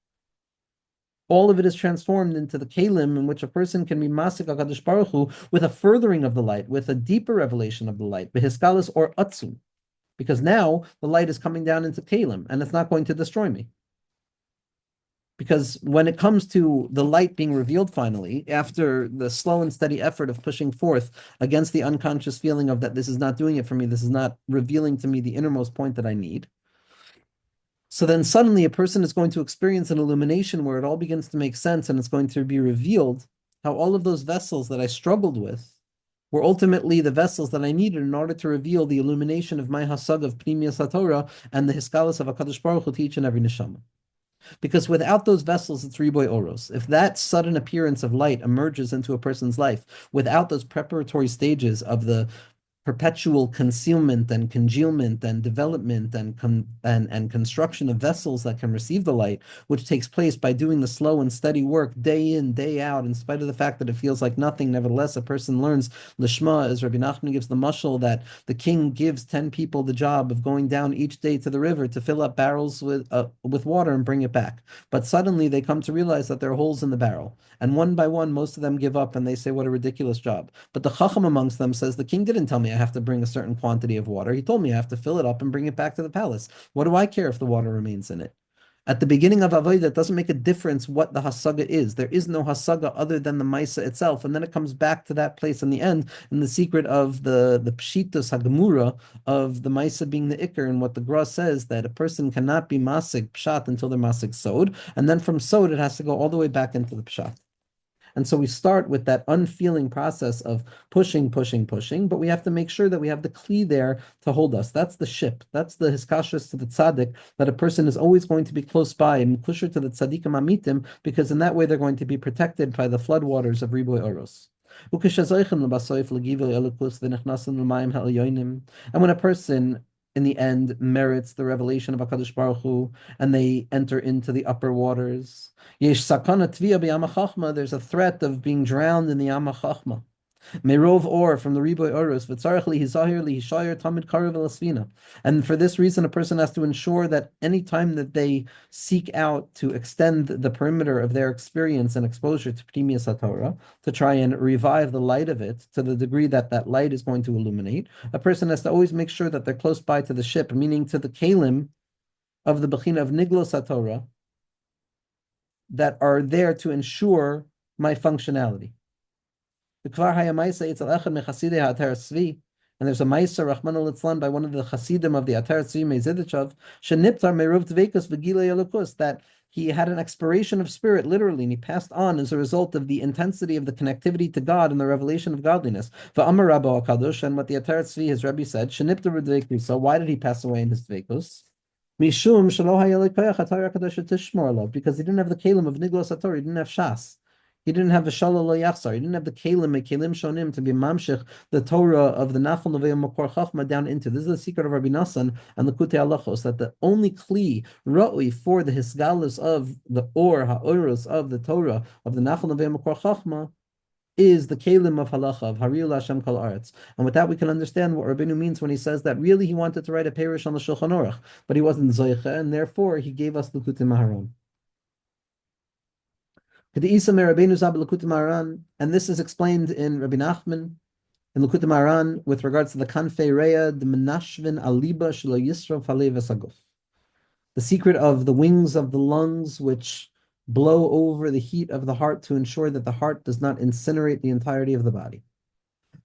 All of it is transformed into the kalim in which a person can be masik HaKadosh Baruch Hu with a furthering of the light, with a deeper revelation of the light, behiskalus or atzum, because now the light is coming down into kalim and it's not going to destroy me. Because when it comes to the light being revealed finally, after the slow and steady effort of pushing forth against the unconscious feeling of that this is not doing it for me, this is not revealing to me the innermost point that I need, so then suddenly a person is going to experience an illumination where it all begins to make sense, and it's going to be revealed how all of those vessels that I struggled with were ultimately the vessels that I needed in order to reveal the illumination of my hasag of Pnimius HaTorah and the hiskalas of HaKadosh Baruch Hu to each and every neshama. Because without those vessels, it's riboy oros. If that sudden appearance of light emerges into a person's life, without those preparatory stages of the perpetual concealment and congealment and development and construction of vessels that can receive the light, which takes place by doing the slow and steady work day in, day out, in spite of the fact that it feels like nothing. Nevertheless, a person learns lishma, as Rabbi Nachman gives the mashal, that the king gives 10 people the job of going down each day to the river to fill up barrels with water and bring it back. But suddenly they come to realize that there are holes in the barrel. And one by one, most of them give up and they say, what a ridiculous job. But the chacham amongst them says, the king didn't tell me I have to bring a certain quantity of water. He told me I have to fill it up and bring it back to the palace. What do I care if the water remains in it? At the beginning of Avodah, it doesn't make a difference what the hasaga is. There is no hasaga other than the maisa itself. And then it comes back to that place in the end, in the secret of the pshitus hagemura of the maisa being the ikr, and what the Gra says, that a person cannot be masig pshat until they're masig sod. And then from sod, it has to go all the way back into the pshat. And so we start with that unfeeling process of pushing, but we have to make sure that we have the kli there to hold us. That's the ship. That's the hiskashus to the tzaddik, that a person is always going to be close by and kusher to the tzaddikim amitim, because in that way they're going to be protected by the floodwaters of riboy oros. And when a person in the end merits the revelation of HaKadosh Baruch Hu, and they enter into the upper waters, there's a threat of being drowned in the Yam HaChochma. Merov or from the Riboy Oros, and for this reason, a person has to ensure that any time that they seek out to extend the perimeter of their experience and exposure to Pnimius HaTorah, to try and revive the light of it to the degree that that light is going to illuminate, a person has to always make sure that they're close by to the ship, meaning to the kalim of the Bechina of Niglos HaTorah, that are there to ensure my functionality. And there's a Maisa Rahman al by one of the Hasidim of the Atar Tzvi Mezidichav, Sheniptar Merov Dveikus V'Gilei Elokus, that he had an expiration of spirit, literally, and he passed on as a result of the intensity of the connectivity to God and the revelation of godliness. V'amar Rabba HaKadosh, and what the Atar Tzvi, his Rebbe, said, Shenipta b'dveikus. So why did he pass away in his dveikus? Mishum shelo haya lekoyach HaTorah HaKadosh tishmor alav, because he didn't have the kelim of Niglos HaTorah, he didn't have Shas. He didn't have the Shalom Lo Yachzar. He didn't have the Kelim Shonim to be mamshich the Torah of the Nachal Novei Makor Chachma down into. This is the secret of Rabbi Nassan and the Kutei Halachos, that the only kli ra'ui for the hisgalus of the ha'oros of the Torah of the Nachal Novei Makor Chachma is the Kelim of Halacha, of Hariyul Hashem Kol Aretz. And with that we can understand what Rabbeinu means when he says that really he wanted to write a parish on the Shulchan Aruch, but he wasn't Zoicha, and therefore he gave us the Kutei Maharon. And this is explained in Rabbi Nachman in Likutei Maharan with regards to the Kanfei Reya, the Menashvin Aliba Shelo Yisro Falei V'Saguf. The secret of the wings of the lungs which blow over the heat of the heart to ensure that the heart does not incinerate the entirety of the body.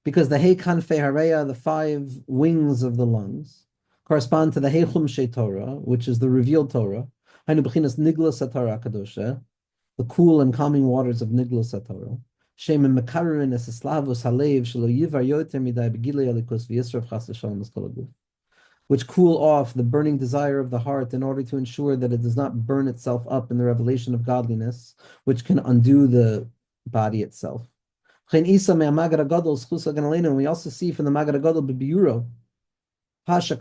Because the Hei Kanfei Hareya, the 5 wings of the lungs, correspond to the Hei Chumshei Torah, which is the revealed Torah, Hainu B'chinas Niglas HaTorah HaKadosha, the cool and calming waters of Niglos HaTorah. Shemen mekarin es eslavus halev shelo yivar yoter midai begilei alikus v'yisrav chas v'shalom eskolaguf, which cool off the burning desire of the heart in order to ensure that it does not burn itself up in the revelation of godliness, which can undo the body itself. And we also see from the Maggid HaGadol b'biuro, this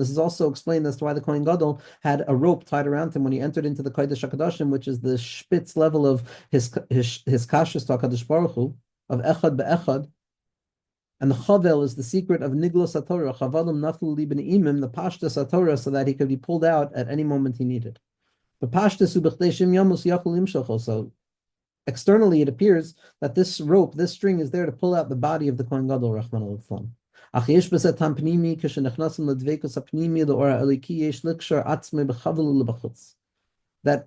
is also explained as to why the Kohen Gadol had a rope tied around him when he entered into the Kodesh HaKadoshim, which is the spitz level of his kashrus to HaKadosh Baruch Hu, of Echad be'Echad. And the Chavel is the secret of Niglos HaTorah, Chavalim Naflu Liben Imim, the Pashtus HaTorah, so that he could be pulled out at any moment he needed. The Pashtus Ubechdeshim Yamus Yachul Imshachol. So externally it appears that this rope, this string, is there to pull out the body of the Kohen Gadol, Rahman al-Islam. That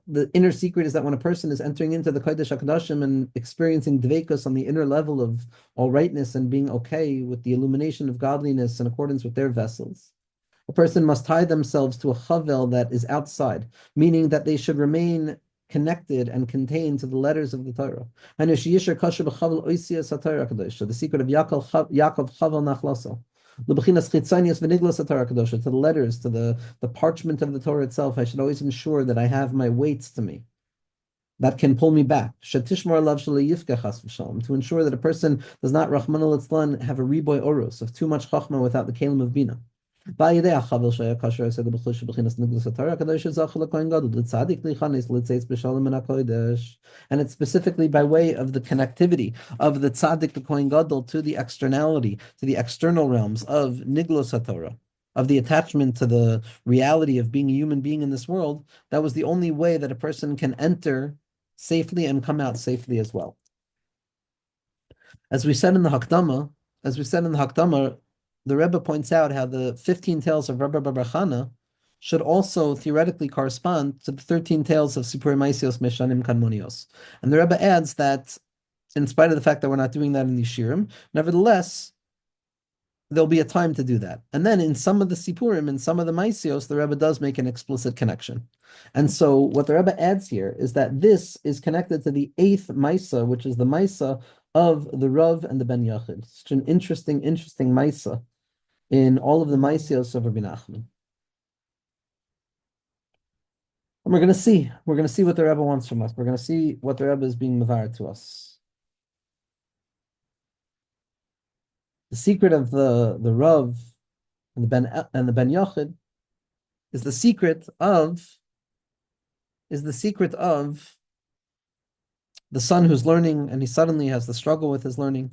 the inner secret is that when a person is entering into the Kodesh HaKadoshim and experiencing dveikus on the inner level of all rightness and being okay with the illumination of godliness in accordance with their vessels, a person must tie themselves to a chavel that is outside, meaning that they should remain connected and contained to the letters of the Torah. The secret of Yaakov Chavel Nachlaso. To the letters, to the parchment of the Torah itself, I should always ensure that I have my weights to me that can pull me back. To ensure that a person does not, Rahman al-Itzlan, have a riboy oros of too much chachma without the kelim of bina. And it's specifically by way of the connectivity of the tzaddik, the Kohen Gadol, to the externality, to the external realms of Niglos HaTorah, of the attachment to the reality of being a human being in this world. That was the only way that a person can enter safely and come out safely as well. As we said in the Hakdama, the Rebbe points out how the 15 tales of Rabba Bar Chana should also theoretically correspond to the 13 tales of Sipurei Maisios Meshanim Kanmonios. And the Rebbe adds that, in spite of the fact that we're not doing that in the Shirim, nevertheless, there'll be a time to do that. And then in some of the Sipurim, in some of the Maisios, the Rebbe does make an explicit connection. And so what the Rebbe adds here is that this is connected to the 8th Maisa, which is the Maisa of the Rav and the Ben Yachid. It's an interesting Maisa in all of the Maisios of Rabbi Nachman. And we're going to see what the Rebbe wants from us. We're going to see what the Rebbe is being mevar to us. The secret of the Rav and the Ben Yachid is the secret of the son who's learning, and he suddenly has the struggle with his learning.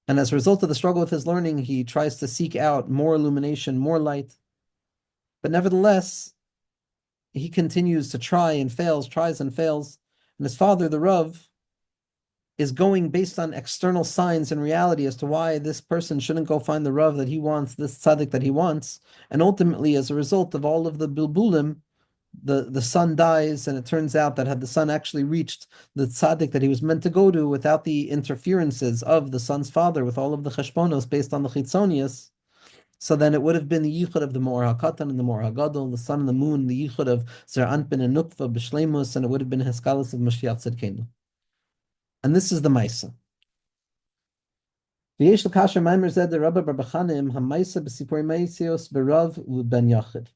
And as a result of the struggle with his learning, he tries to seek out more illumination, more light. But nevertheless, he continues to tries and fails. And his father, the Rav, is going based on external signs and reality as to why this person shouldn't go find the Rav that he wants, this tzaddik that he wants. And ultimately, as a result of all of the bilbulim, the son dies, and it turns out that had the son actually reached the tzaddik that he was meant to go to without the interferences of the son's father with all of the cheshbonos based on the chitzonius, So then it would have been the yichud of the Mor HaKatan and the Mor HaGadol, the sun and the moon, the yichud of Zer Anpin and Nukva, B'Shleimus, and it would have been Heskalis of Mashiach Tzidkenu. And this is the Maisa. V'yesh l'kasher maimer zed the Rabba bar B'chanim ha'maisa b'sipurei Meisios b'Rav u'ben Yachid.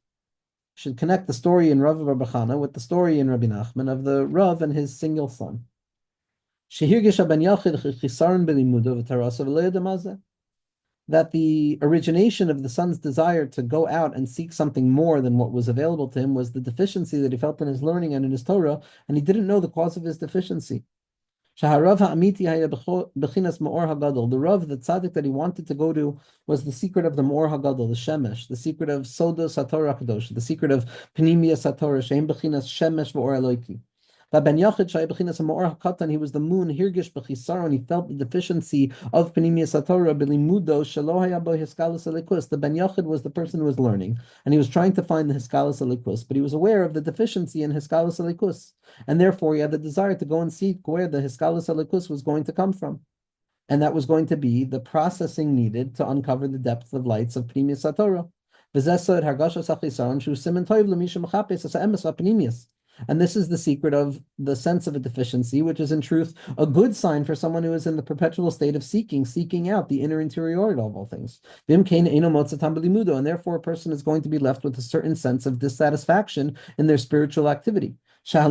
Should connect the story in Rav bar B'chana with the story in Rabbi Nachman of the Rav and his single son. Shehirgish ben Yachid chisaron b'limudo v'tarasa v'lo yadamazeh. That the origination of the son's desire to go out and seek something more than what was available to him was the deficiency that he felt in his learning and in his Torah, and he didn't know the cause of his deficiency. The Rav, the tzaddik that he wanted to go to, was the secret of the Me'or HaGadol, the Shemesh, the secret of Sodos HaTorah Kadosh, the secret of Pnimius HaTorah, Shehem Bechinas Shemesh V'or Eloiki. Ben Yachid Shai Bechinas Me'or HaKatan, he was the moon, Hirgish B'chisaron, he felt the deficiency of Pnimius HaTorah, B'limudo Shelo Haya Bo Hiskalos Elikus. The Ben Yachid was the person who was learning, and he was trying to find the Hiskalos Elikus, but he was aware of the deficiency in Hiskalos Elikus, and therefore he had the desire to go and seek where the Hiskalos Elikus was going to come from. And that was going to be the processing needed to uncover the depth of lights of Pnimius HaTorah. And this is the secret of the sense of a deficiency, which is in truth a good sign for someone who is in the perpetual state of seeking out the inner interiority of all things. And therefore a person is going to be left with a certain sense of dissatisfaction in their spiritual activity. That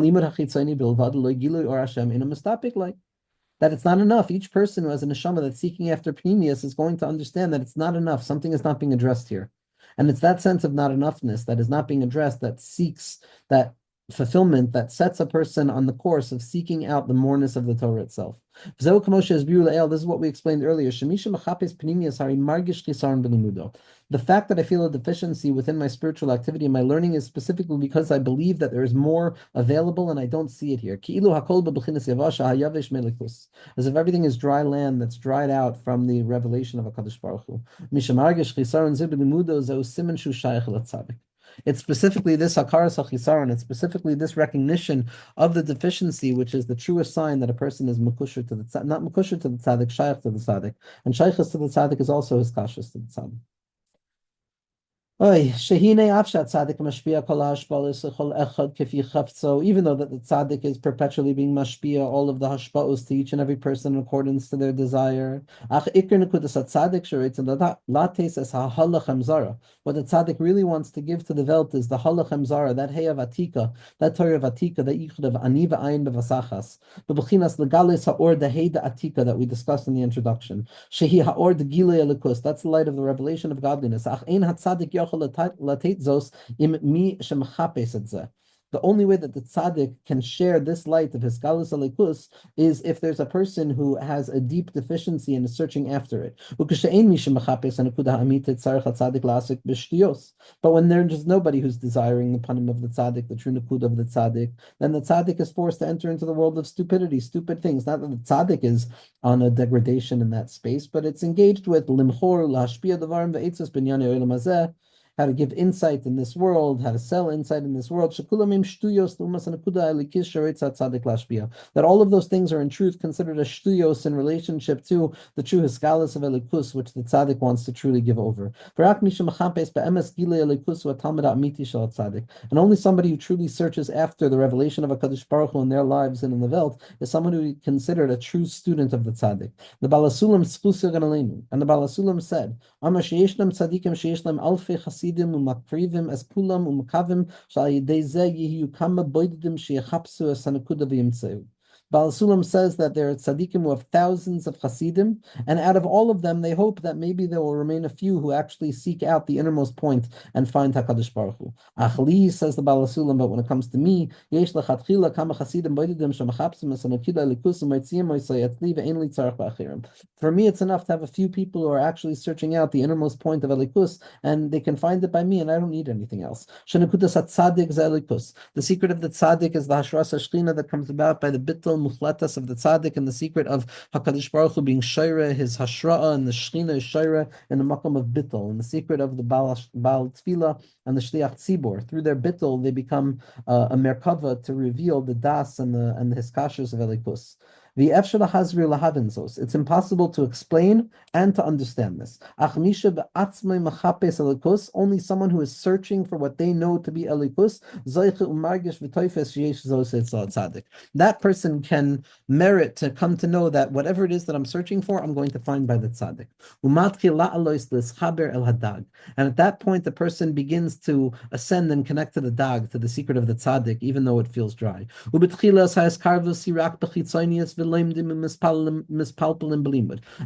it's not enough. Each person who has a neshama that's seeking after pnimius is going to understand that it's not enough. Something is not being addressed here. And it's that sense of not enoughness that is not being addressed that seeks that fulfillment that sets a person on the course of seeking out the moreness of the Torah itself. This is what we explained earlier. The fact that I feel a deficiency within my spiritual activity and my learning is specifically because I believe that there is more available and I don't see it here. As if everything is dry land that's dried out from the revelation of HaKadosh Baruch Hu. It's specifically this hakaras hachisaron. It's specifically this recognition of the deficiency, which is the truest sign that a person is makusher to the tzaddik, not makusher to the tzaddik, shaykh to the tzaddik, and shaykhus to the tzaddik is also his kashus to the tzaddik. Even though that the tzaddik is perpetually being mashpia all of the hashpa'os to each and every person in accordance to their desire. What the tzaddik really wants to give to the Welt is the halachem zara, that hey of atika, that Torah of atika, that yichud of ani v'ayin b'vasachas, b'bechinas legalis ha'or the hey the atika that we discussed in the introduction. Shehi ha'or the gilei elikus, that's the light of the revelation of godliness. Ach ein hatzaddik the only way that the tzaddik can share this light of his galus alikus is if there's a person who has a deep deficiency and is searching after it. But when there's nobody who's desiring the panim of the tzaddik, the true nakud of the tzaddik, then the tzaddik is forced to enter into the world of stupidity, stupid things. Not that the tzaddik is on a degradation in that space, but it's engaged with limchor, lahashpia devarim ve'etzos binyane olam hazeh, how to give insight in this world, how to sell insight in this world. That all of those things are in truth considered a shtuyos in relationship to the true hiskalis of elikus, which the tzaddik wants to truly give over. And only somebody who truly searches after the revelation of HaKadosh Baruch Hu in their lives and in the Welt is someone who is considered a true student of the tzaddik. The Balasulam and the Balasulam said, umakrivim as kulam umakavim shal yedei zeh yihiu kama boidim sheyachapsu as hanakuda v'yimtzeu. Baal Sulam says that there are tzaddikim who have thousands of chassidim, and out of all of them, they hope that maybe there will remain a few who actually seek out the innermost point and find HaKadosh Baruch Hu. Achli, says the Baal Sulam, but when it comes to me, yesh lechatchila kama chassidim boidim shemachapsim as hanakida likusim moitziyim moitzayatli ve'en li tzarech ba'achirim. For me, it's enough to have a few people who are actually searching out the innermost point of elikus, and they can find it by me, and I don't need anything else. Shenakudas hatzadik ze elikus. The secret of the tzaddik is the hashras hashchina that comes about by the bittul muchletas of the tzaddik, and the secret of HaKadosh Baruch Hu being shayra, his hashra'a, and the shchina is shayra in the makom of bittul, and the secret of the Baal Tefillah and the Shliach Tzibor. Through their bittul, they become a merkava to reveal the das and the hiskashas of elikus. It's impossible to explain and to understand this. Only someone who is searching for what they know to be elikus, that person can merit to come to know that whatever it is that I'm searching for, I'm going to find by the tzaddik. And at that point, the person begins to ascend and connect to the dag, to the secret of the tzaddik, even though it feels dry. And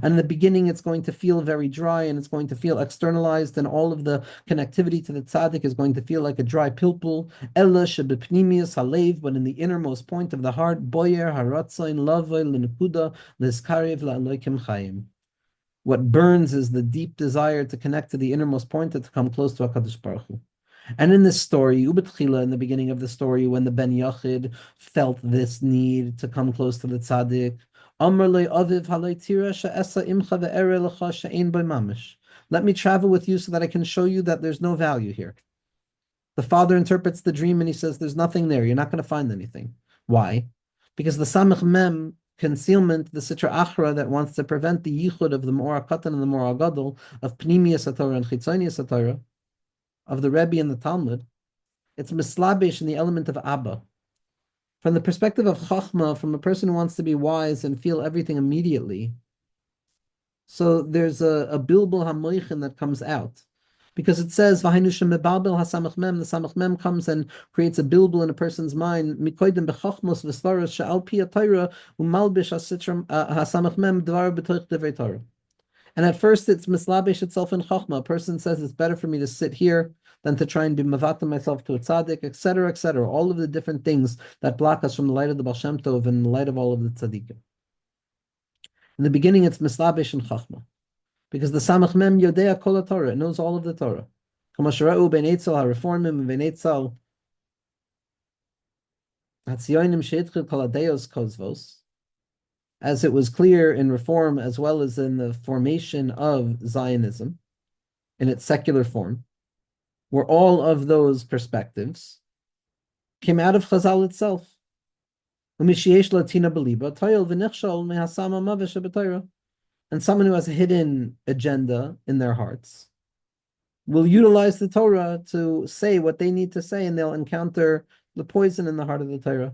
in the beginning, it's going to feel very dry and it's going to feel externalized, and all of the connectivity to the tzaddik is going to feel like a dry pilpul. But in the innermost point of the heart, boyer haratzain lavoi l'nekuda l'skarev la'alokim chayim. What burns is the deep desire to connect to the innermost point and to come close to HaKadosh Baruch Hu. And in this story, Ubetchila, in the beginning of the story, when the Ben Yachid felt this need to come close to the tzaddik, let me travel with you so that I can show you that there's no value here. The father interprets the dream and he says, there's nothing there. You're not going to find anything. Why? Because the Samech Mem, concealment, the Sitra Achra that wants to prevent the yichud of the Mora Katan and the Mora Gadol, of Pnimiyas HaTorah and Chitzonius HaTorah, of the Rebbe and the Talmud, it's mislabish in the element of Abba. From the perspective of Chochma, from a person who wants to be wise and feel everything immediately, so there's a bilbul hamoichin that comes out. Because it says, the Samach Mem comes and creates a bilbul in a person's mind, mikoidim bechachmos v'svaros she'al pi ha'Torah u'malbish haSamach Mem dvar b'toich divrei Torah. And at first it's mislabish itself in chachma. A person says it's better for me to sit here than to try and be mavata myself to a tzaddik, etc., etc. All of the different things that block us from the light of the Baal Shem Tov and the light of all of the tzaddikim. In the beginning, it's mislabish in chachma, because the Samach Mem Yodea Kol Torah, it knows all of the Torah. Kamasharau ben Eitzel HaReformim ben Eitzel Hatzionim Sheitchil Kol Adeos Kozvos, as it was clear in Reform as well as in the formation of Zionism in its secular form, where all of those perspectives came out of Chazal itself. And someone who has a hidden agenda in their hearts will utilize the Torah to say what they need to say, and they'll encounter the poison in the heart of the Torah.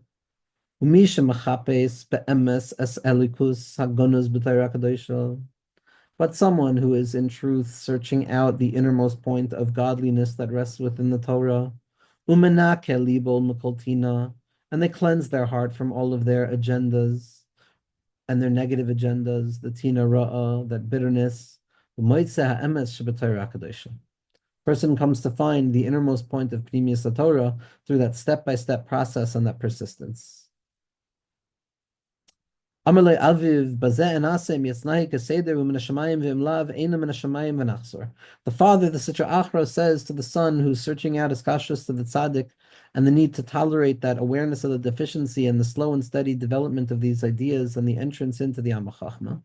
But someone who is in truth searching out the innermost point of godliness that rests within the Torah, and they cleanse their heart from all of their agendas and their negative agendas, the tina ra'ah, that bitterness. Person comes to find the innermost point of Pnimiyas Torah through that step-by-step process and that persistence. The father, the Sitra Achra, says to the son who's searching out his kashrus to the tzaddik and the need to tolerate that awareness of the deficiency and the slow and steady development of these ideas and the entrance into the HaChochma.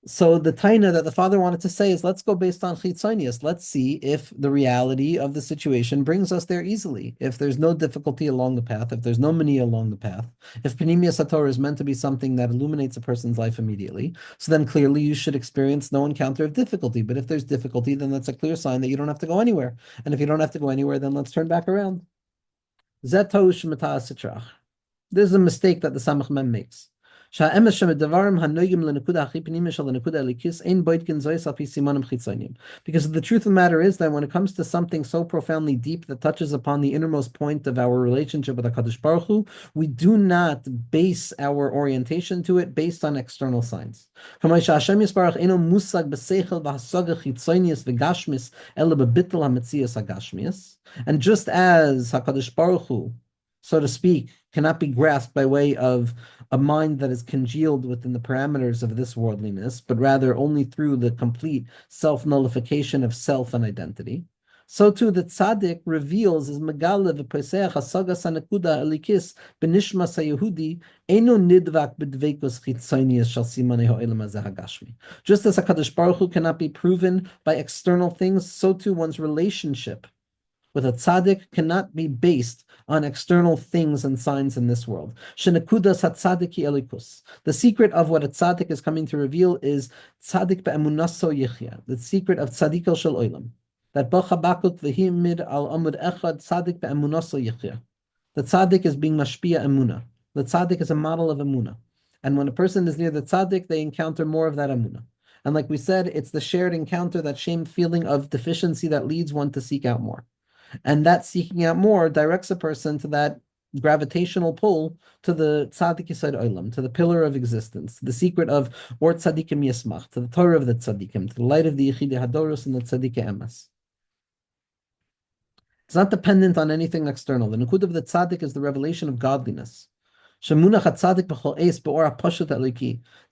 So the taina that the father wanted to say is, let's go based on chitzonius. Let's see if the reality of the situation brings us there easily. If there's no difficulty along the path, if there's no mania along the path, if Pnimiyas HaTorah is meant to be something that illuminates a person's life immediately, so then clearly you should experience no encounter of difficulty. But if there's difficulty, then that's a clear sign that you don't have to go anywhere. And if you don't have to go anywhere, then let's turn back around. This is a mistake that the Samach Mem makes. Because the truth of the matter is that when it comes to something so profoundly deep that touches upon the innermost point of our relationship with HaKadosh Baruch Hu, we do not base our orientation to it based on external signs. And just as HaKadosh Baruch Hu, so to speak, cannot be grasped by way of a mind that is congealed within the parameters of this worldliness, but rather only through the complete self-nullification of self and identity. So too the tzaddik reveals as megala v'poseach hasagas hanakuda elikis b'nishmas hayehudi eno nidvak b'dveikus chitzonius shal simanei ha'olam hazeh hagashmi. Just as HaKadosh Baruch Hu cannot be proven by external things, so too one's relationship with a tzaddik cannot be based on external things and signs in this world. Shenekudas hatzadiki elikus. The secret of what a tzaddik is coming to reveal is tzaddik be'emunaso yichya, the secret of tzaddikel shel olam. That b'chabakuk v'himid al amud echad tzaddik be'emunaso yichya. The tzaddik is being mashpia emuna. The tzaddik is a model of emuna. And when a person is near the tzaddik, they encounter more of that emuna. And like we said, it's the shared encounter, that shame feeling of deficiency that leads one to seek out more. And that seeking out more directs a person to that gravitational pull to the tzaddik yisod olam, to the pillar of existence, the secret of or tzaddikim yismach, to the Torah of the tzaddikim, to the light of the Yechidei Hadorus and the tzaddikim emes. It's not dependent on anything external. The nukud of the tzaddik is the revelation of godliness. The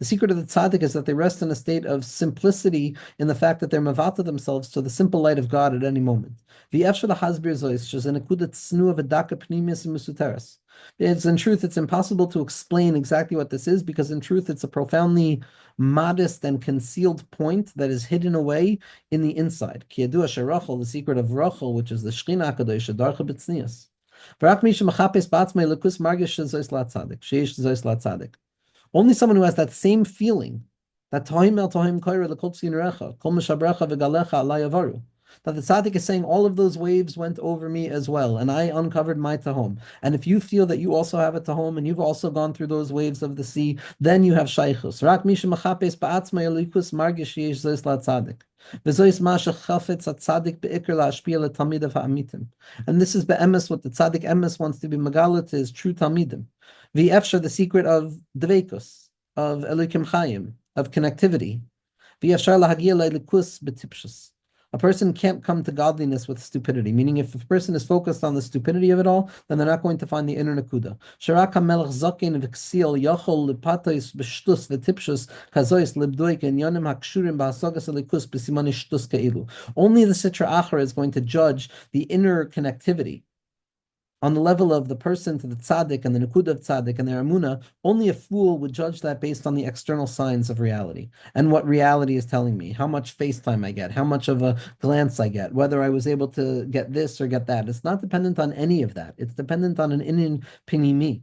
secret of the tzaddik is that they rest in a state of simplicity in the fact that they're mavata themselves to the simple light of God at any moment. It's in truth, it's impossible to explain exactly what this is, because in truth, it's a profoundly modest and concealed point that is hidden away in the inside. The secret of Rachel, which is the Shechina HaKadosh, Darcha B'tznius. Only someone who has that same feeling, that that the tzaddik is saying, all of those waves went over me as well, and I uncovered my tahom. And if you feel that you also have a tahom, and you've also gone through those waves of the sea, then you have shaychus. And this is be'emes what the tzaddik emes wants to be megala to his true talmidim. V'efshar, the secret of dveikus, of elikim chayim, of connectivity. V'efshar lahagia le'likus b'tipshus. A person can't come to godliness with stupidity, meaning if a person is focused on the stupidity of it all, then they're not going to find the inner nakuda. Sharaka melech zaken v'ksil yachol lipatos b'shtus v'tipshus kazois libdoik and yonim hakshurim ba'asagas alikus b'simani shtus keilu. Only the Sitra Achra is going to judge the inner connectivity on the level of the person to the tzaddik and the nukud of tzaddik and their amuna. Only a fool would judge that based on the external signs of reality and what reality is telling me, how much FaceTime I get, how much of a glance I get, whether I was able to get this or get that. It's not dependent on any of that. It's dependent on an inin pinimi.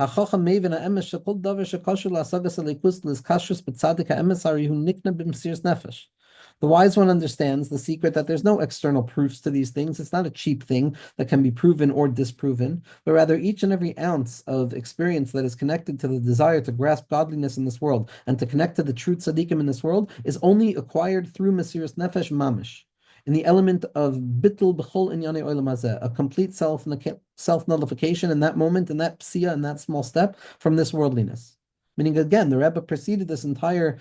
HaChochma mevin ha'emes shekol davar shekashur la'asagas alikus l'izkashrus b'tzaddik ha'emes hari hu nikna b'mesiras nefesh. The wise one understands the secret that there's no external proofs to these things. It's not a cheap thing that can be proven or disproven, but rather each and every ounce of experience that is connected to the desire to grasp godliness in this world and to connect to the true tzaddikim in this world is only acquired through mesiras nefesh mamish, in the element of bittul b'chol inyane olam hazeh, a complete self-nullification in that moment, in that psiya, in that small step from this worldliness. Meaning, again, the Rabba preceded this entire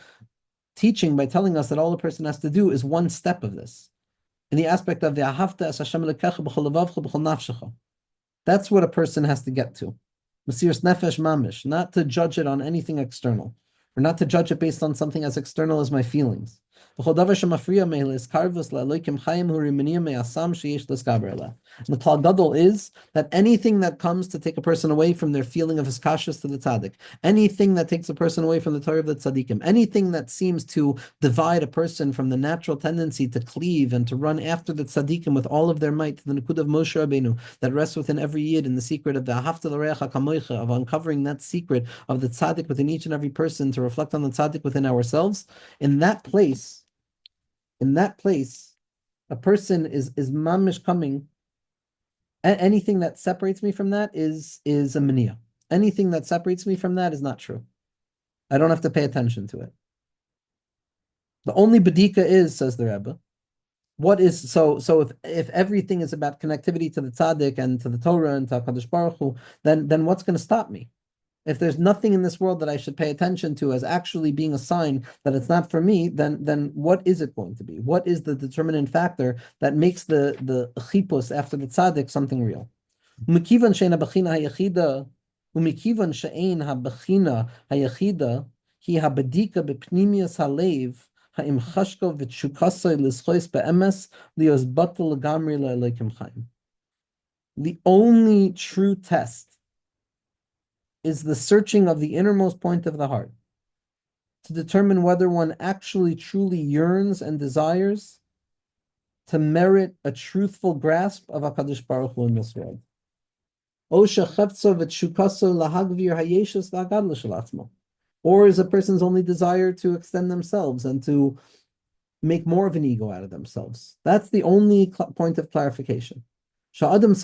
teaching by telling us that all a person has to do is one step of this, in the aspect of the ahavta es Hashem elekecha b'chol levavcha b'chol nafshecha. That's what a person has to get to. Mesiras nefesh mamish, not to judge it on anything external, or not to judge it based on something as external as my feelings. And the Klal Gadol is that anything that comes to take a person away from their feeling of his kashas to the tzaddik, anything that takes a person away from the Torah of the tzaddikim, anything that seems to divide a person from the natural tendency to cleave and to run after the tzaddikim with all of their might, the Nukud of Moshe Rabbeinu that rests within every yid in the secret of the Ahavta l'reacha kamoicha, of uncovering that secret of the tzaddik within each and every person, to reflect on the tzaddik within ourselves. In that place, a person is mamish coming. Anything that separates me from that is a mania. Anything that separates me from that is not true. I don't have to pay attention to it. The only bedika is, says the Rebbe, what is so if everything is about connectivity to the tzaddik and to the Torah and to HaKadosh Baruch Hu, then what's going to stop me? If there's nothing in this world that I should pay attention to as actually being a sign that it's not for me, then what is it going to be? What is the determinant factor that makes the chipus after the tzaddik something real? Umikivan she'ein habechina hayachida hi habedika bepnimius halev ha'im chashko v'tshukasoi l'schois be'emes lios batel l'gamri le'elokim chaim. The only true test is the searching of the innermost point of the heart to determine whether one actually truly yearns and desires to merit a truthful grasp of HaKadosh Baruch Hu in this world. Or is a person's only desire to extend themselves and to make more of an ego out of themselves? That's the only point of clarification. A person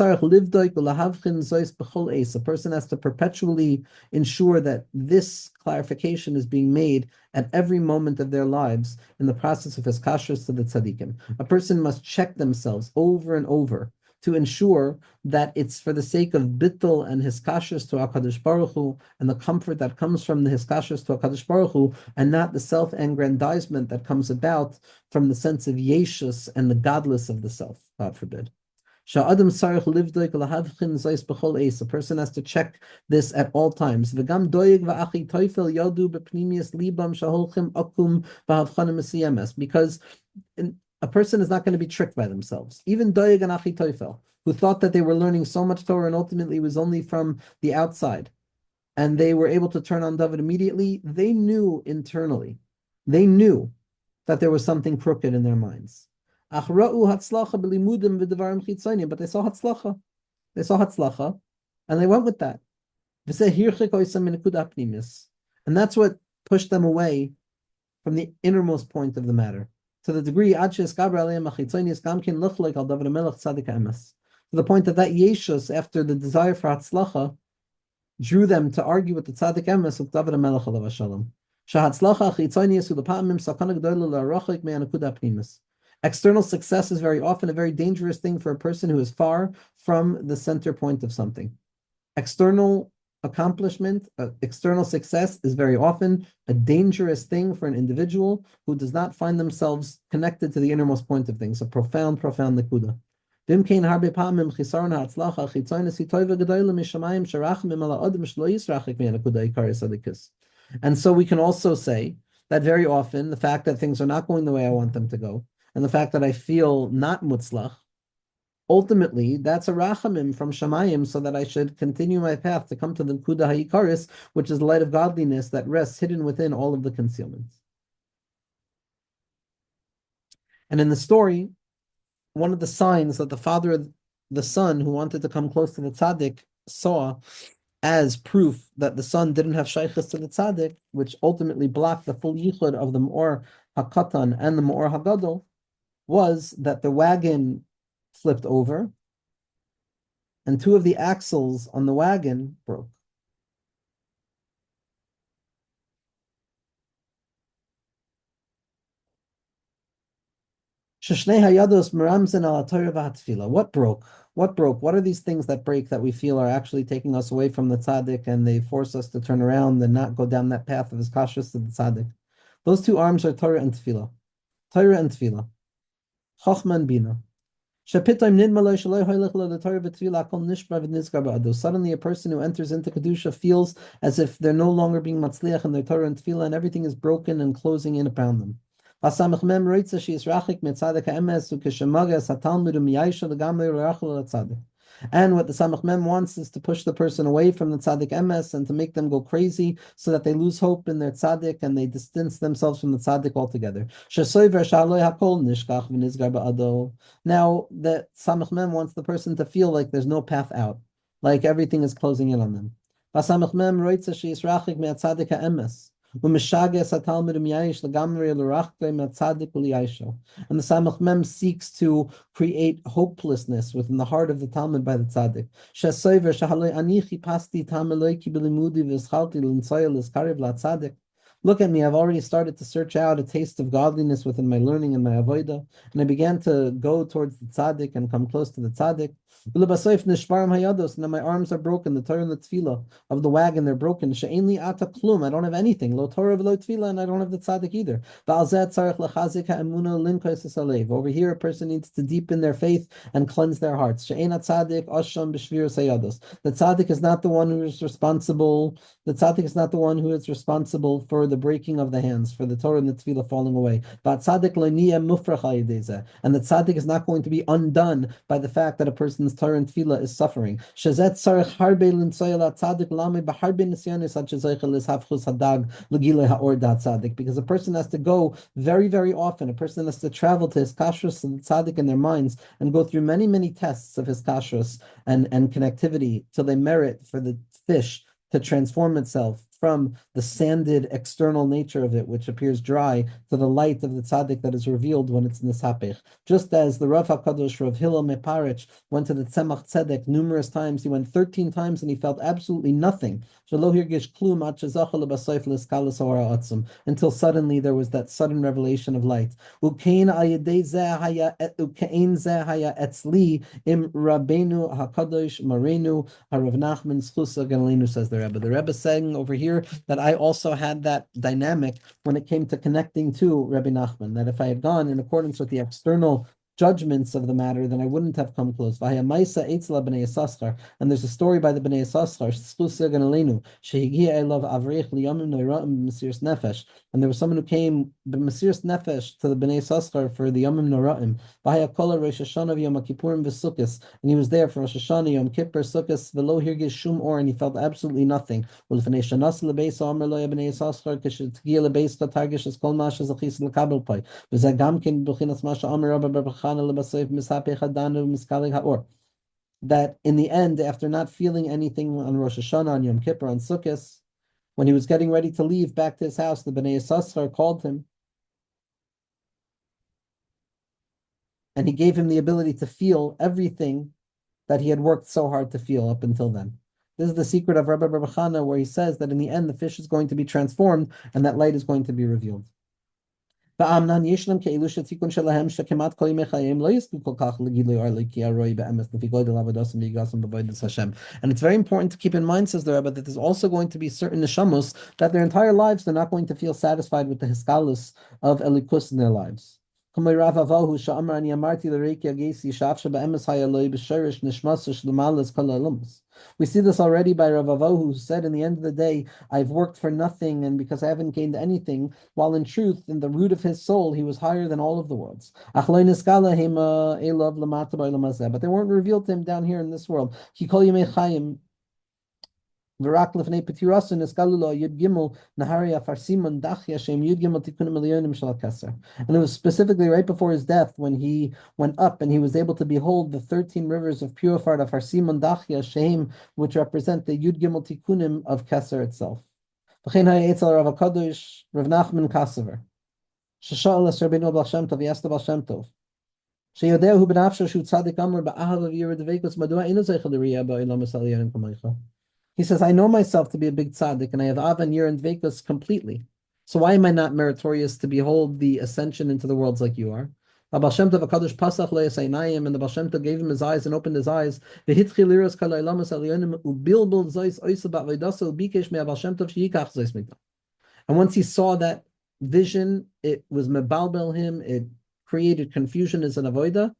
has to perpetually ensure that this clarification is being made at every moment of their lives in the process of his kashrus to the tzaddikim. A person must check themselves over and over to ensure that it's for the sake of bittul and his kashrus to HaKadosh Baruch Hu and the comfort that comes from the his kashrus to HaKadosh Baruch Hu, and not the self-aggrandizement that comes about from the sense of yeshus and the godless of the self, God forbid. A person has to check this at all times. Because a person is not going to be tricked by themselves. Even Doeg and Achi Teufel, who thought that they were learning so much Torah and ultimately was only from the outside, and they were able to turn on David immediately, they knew internally. They knew that there was something crooked in their minds. But they saw Hatzlacha. They saw Hatzlacha, and they went with that. And that's what pushed them away from the innermost point of the matter. To the degree, to the point that Yeshus, after the desire for Hatzlacha, drew them to argue with the Tzaddik Emes of David HaMelech alav Shalom. External success is very often a very dangerous thing for a person who is far from the center point of something. External accomplishment, external success is very often a dangerous thing for an individual who does not find themselves connected to the innermost point of things, a profound, profound nekuda. And so we can also say that very often the fact that things are not going the way I want them to go, and the fact that I feel not mutzlach, ultimately, that's a rachamim from Shamayim, so that I should continue my path to come to the Nekuda Ha'ikaris, which is the light of godliness that rests hidden within all of the concealments. And in the story, one of the signs that the father, the son who wanted to come close to the tzaddik, saw as proof that the son didn't have shaykhs to the tzaddik, which ultimately blocked the full yichud of the Me'or HaKatan and the Me'or HaGadol, was that the wagon flipped over and two of the axles on the wagon broke. What broke? What broke? What are these things that break that we feel are actually taking us away from the tzaddik, and they force us to turn around and not go down that path of his kashrus to the tzaddik? Those two arms are Torah and Tefillah. Torah and Tefillah. Chochma and Bina. Suddenly a person who enters into Kedusha feels as if they're no longer being matzliach in their Torah and Tefillah, and everything is broken and closing in upon them. And what the Samach Mem wants is to push the person away from the Tzaddik Emes and to make them go crazy so that they lose hope in their Tzaddik and they distance themselves from the Tzaddik altogether. Now, the Samach Mem wants the person to feel like there's no path out, like everything is closing in on them. And the Samach Mem seeks to create hopelessness within the heart of the Talmud by the Tzaddik. Look at me, I've already started to search out a taste of godliness within my learning and my avodah, and I began to go towards the tzaddik and come close to the tzaddik. Now my arms are broken, the Torah and the tefillah of the wagon, they're broken. I don't have anything. Lo Torah v'lo tefillah, and I don't have the tzaddik either. Over here, a person needs to deepen their faith and cleanse their hearts. The tzaddik is not the one who is responsible. The tzaddik is not the one who is responsible for the the breaking of the hands, for the Torah and the tefillah falling away. But tzaddik lo niyeh mufrach al yedei zeh. And the tzaddik is not going to be undone by the fact that a person's Torah and tefillah is suffering. Shezet tzarich harbe l'nsoy la tzaddik lame b'harbe nisyonis ad shezeichel lishafchus hadag l'gilei ha'or da tzaddik. Because a person has to go very, very often. A person has to travel to his kashrus and the tzaddik in their minds and go through many, many tests of his kashrus and connectivity till they merit for the fish to transform itself from the sanded external nature of it, which appears dry, to the light of the tzaddik that is revealed when it's nisapech. Just as the Rav HaKadosh, Rav Hillel Meparich, went to the Tzemach Tzedek numerous times, he went 13 times and he felt absolutely nothing. Until suddenly there was that sudden revelation of light. Im Rabbeinu HaKadosh Marenu Harav Nachman Schusa Galenu, says the Rebbe. The Rebbe is saying over here that I also had that dynamic when it came to connecting to Rabbi Nachman, that if I had gone in accordance with the external judgments of the matter, then I wouldn't have come close. And there's a story by the Bnei Yisachar, and there was someone who came b'mesiras nefesh to the Bnei Yisachar for the Yomim Noraim. And he was there for Rosh Hashanah, Yom Kippur, Sukkot, v'lo hirgish shum or, and he felt absolutely nothing. That in the end, after not feeling anything on Rosh Hashanah, on Yom Kippur, on Sukkot, when he was getting ready to leave back to his house, the Bnei Yisachar called him, and he gave him the ability to feel everything that he had worked so hard to feel up until then. This is the secret of Rabba Chana, where he says that in the end, the fish is going to be transformed, and that light is going to be revealed. And it's very important to keep in mind, says the Rebbe, that there's also going to be certain neshamus that their entire lives they're not going to feel satisfied with the hiskalus of elikus in their lives. We see this already by Rav Avo, who said in the end of the day, I've worked for nothing, and because I haven't gained anything, while in truth, in the root of his soul, he was higher than all of the worlds. But they weren't revealed to him down here in this world. And it was specifically right before his death when he went up and he was able to behold the 13 rivers of purified Afarsimon Dachya Shem, which represent the Yud Gimel Tikkunim of Keser itself. Rav Nachman Kasever. Shashal es Rabbeinu Baal Shem Tov, he asked the Baal Shem Tov. Sheyodehu b'nafsho shu tzadik amr ba'ahav of yirah devekos madua inu zeichel l'riyah ba'ilam esaliyanim kamaycha. He says, I know myself to be a big tzaddik, and I have Av and Yir and Dveikus completely. So why am I not meritorious to behold the ascension into the worlds like you are? And the Baal Shem Tov gave him his eyes and opened his eyes. And once he saw that vision, it was mebalbel him, it created confusion as an avoida,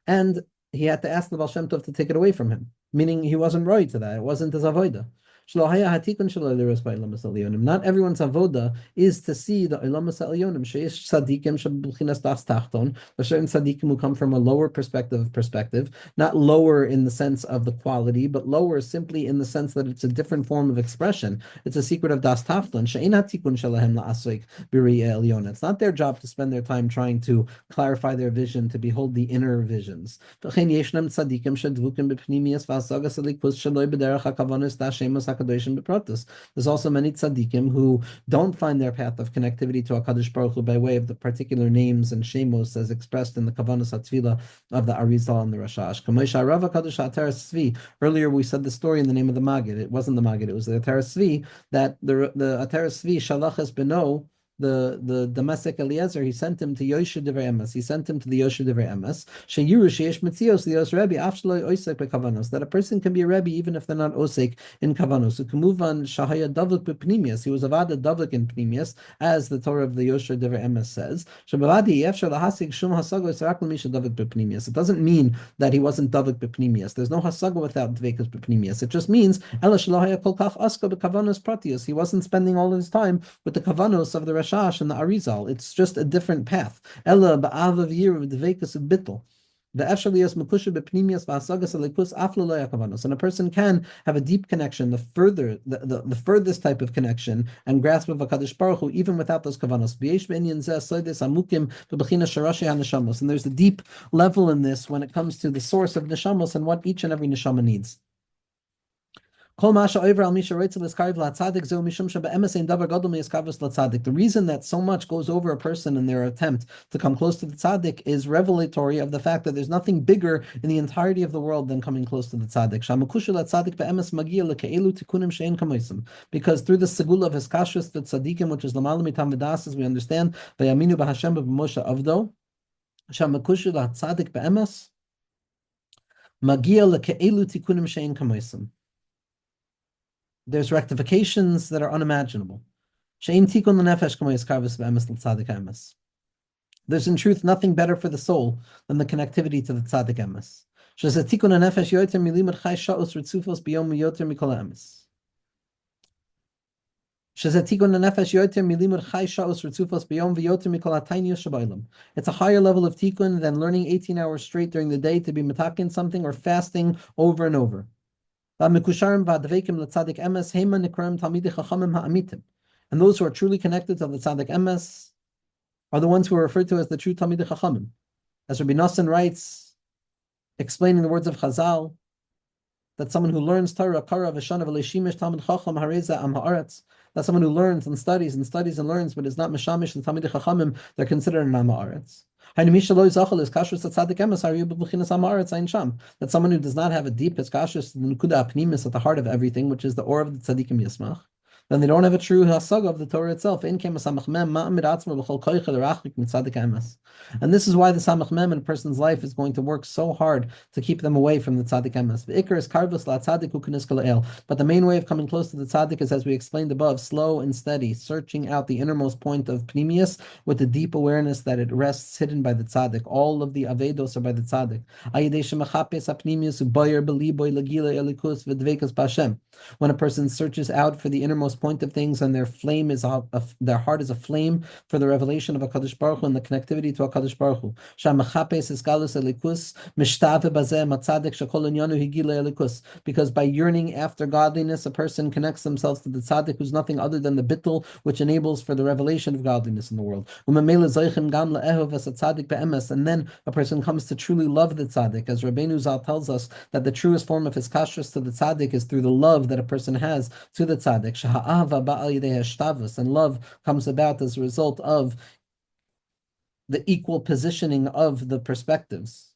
and he had to ask the Baal Shem Tov to take it away from him. Meaning he wasn't right to that. It wasn't his avoda. Not everyone's avoda is to see the ilamas elyonim. Sheish tzadikim sheb'chinas das tachton. There's certain tzadikim who come from a lower perspective, not lower in the sense of the quality, but lower simply in the sense that it's a different form of expression. It's a secret of das tachton. She'ein hatikun shelahem la'asoik b'riyeh elyon. It's not their job to spend their time trying to clarify their vision, to behold the inner visions. There's also many tzaddikim who don't find their path of connectivity to HaKadosh Baruch Hu by way of the particular names and shemos as expressed in the Kavanas HaTzvila of the Arizal and the Rashash. Earlier we said the story in the name of the Magid. It wasn't the Magid, it was the Ateres Tzvi, that the Ateres Tzvi Shalach es Beno the domestic Eliezer, he sent him to Yosha Divrei Emes. He sent him to the Yosha Divrei Emes. Sheyiru sheyesh mitzios lios Rebbe afshloi osek bekavanos. That a person can be a Rebbe even if they're not osek in kavanos. So Kumuvan Shahaya Davik b'pnimius. He was avada Davik in pnimius, as the Torah of the Yosha Divrei Emes says. Shabavadi efshar lahasig shum hasago esrak l'misha Davik b'pnimius. It doesn't mean that he wasn't Davik b'pnimius. There's no hasago without dvekas b'pnimius. It just means ela shalahaya kol kach aska b'kavanos pratius. He wasn't spending all his time with the kavanos of the Rashash and the Arizal. It's just a different path. Ella ba'avav yir of dvekas of bittel. And a person can have a deep connection, the furthest type of connection and grasp of HaKadosh Baruch Hu, even without those kavanos. And there's a deep level in this when it comes to the source of neshamos and what each and every neshama needs. The reason that so much goes over a person in their attempt to come close to the tzaddik is revelatory of the fact that there's nothing bigger in the entirety of the world than coming close to the tzaddik. Because through the segula of his kashrus the tzaddikim, which is lamal mitam v'das, as we understand, v'yaminu b'Hashem b'moshe avdo, shamakushu l'tzaddik be'emes magia leke'elu tikunim she'en kamoisem. There's rectifications that are unimaginable. There's in truth nothing better for the soul than the connectivity to the tzaddik emes. It's a higher level of tikkun than learning 18 hours straight during the day to be metakin something or fasting over and over. And those who are truly connected to the tzaddik emes are the ones who are referred to as the true Talmidei Chachamim. As Rabbi Nosson writes, explaining the words of Chazal, that someone who learns Torah, Kara, V'shana, V'leishimish, Talmid Chacham, Hareza, Am Haaretz, that someone who learns and studies and studies and learns, but is not Meshamish and Talmidei Chachamim, they're considered an Am Haaretz. That someone who does not have a deep hiskashus, the nukuda apnimis at the heart of everything, which is the or of the tzaddikim yismach, then they don't have a true hasaga of the Torah itself. And this is why the samach mem in a person's life is going to work so hard to keep them away from the tzaddik emes. But the main way of coming close to the tzaddik is, as we explained above, slow and steady, searching out the innermost point of pnimius with the deep awareness that it rests hidden by the tzaddik. All of the avedos are by the tzaddik. When a person searches out for the innermost point of things, and their flame is their heart is a flame for the revelation of HaKadosh Baruch Hu and the connectivity to HaKadosh Baruch Hu. Because by yearning after godliness, a person connects themselves to the tzaddik, who's nothing other than the bittul, which enables for the revelation of godliness in the world. And then a person comes to truly love the tzaddik, as Rabbeinu Zal tells us that the truest form of his kashrus to the tzaddik is through the love that a person has to the tzaddik. And love comes about as a result of the equal positioning of the perspectives.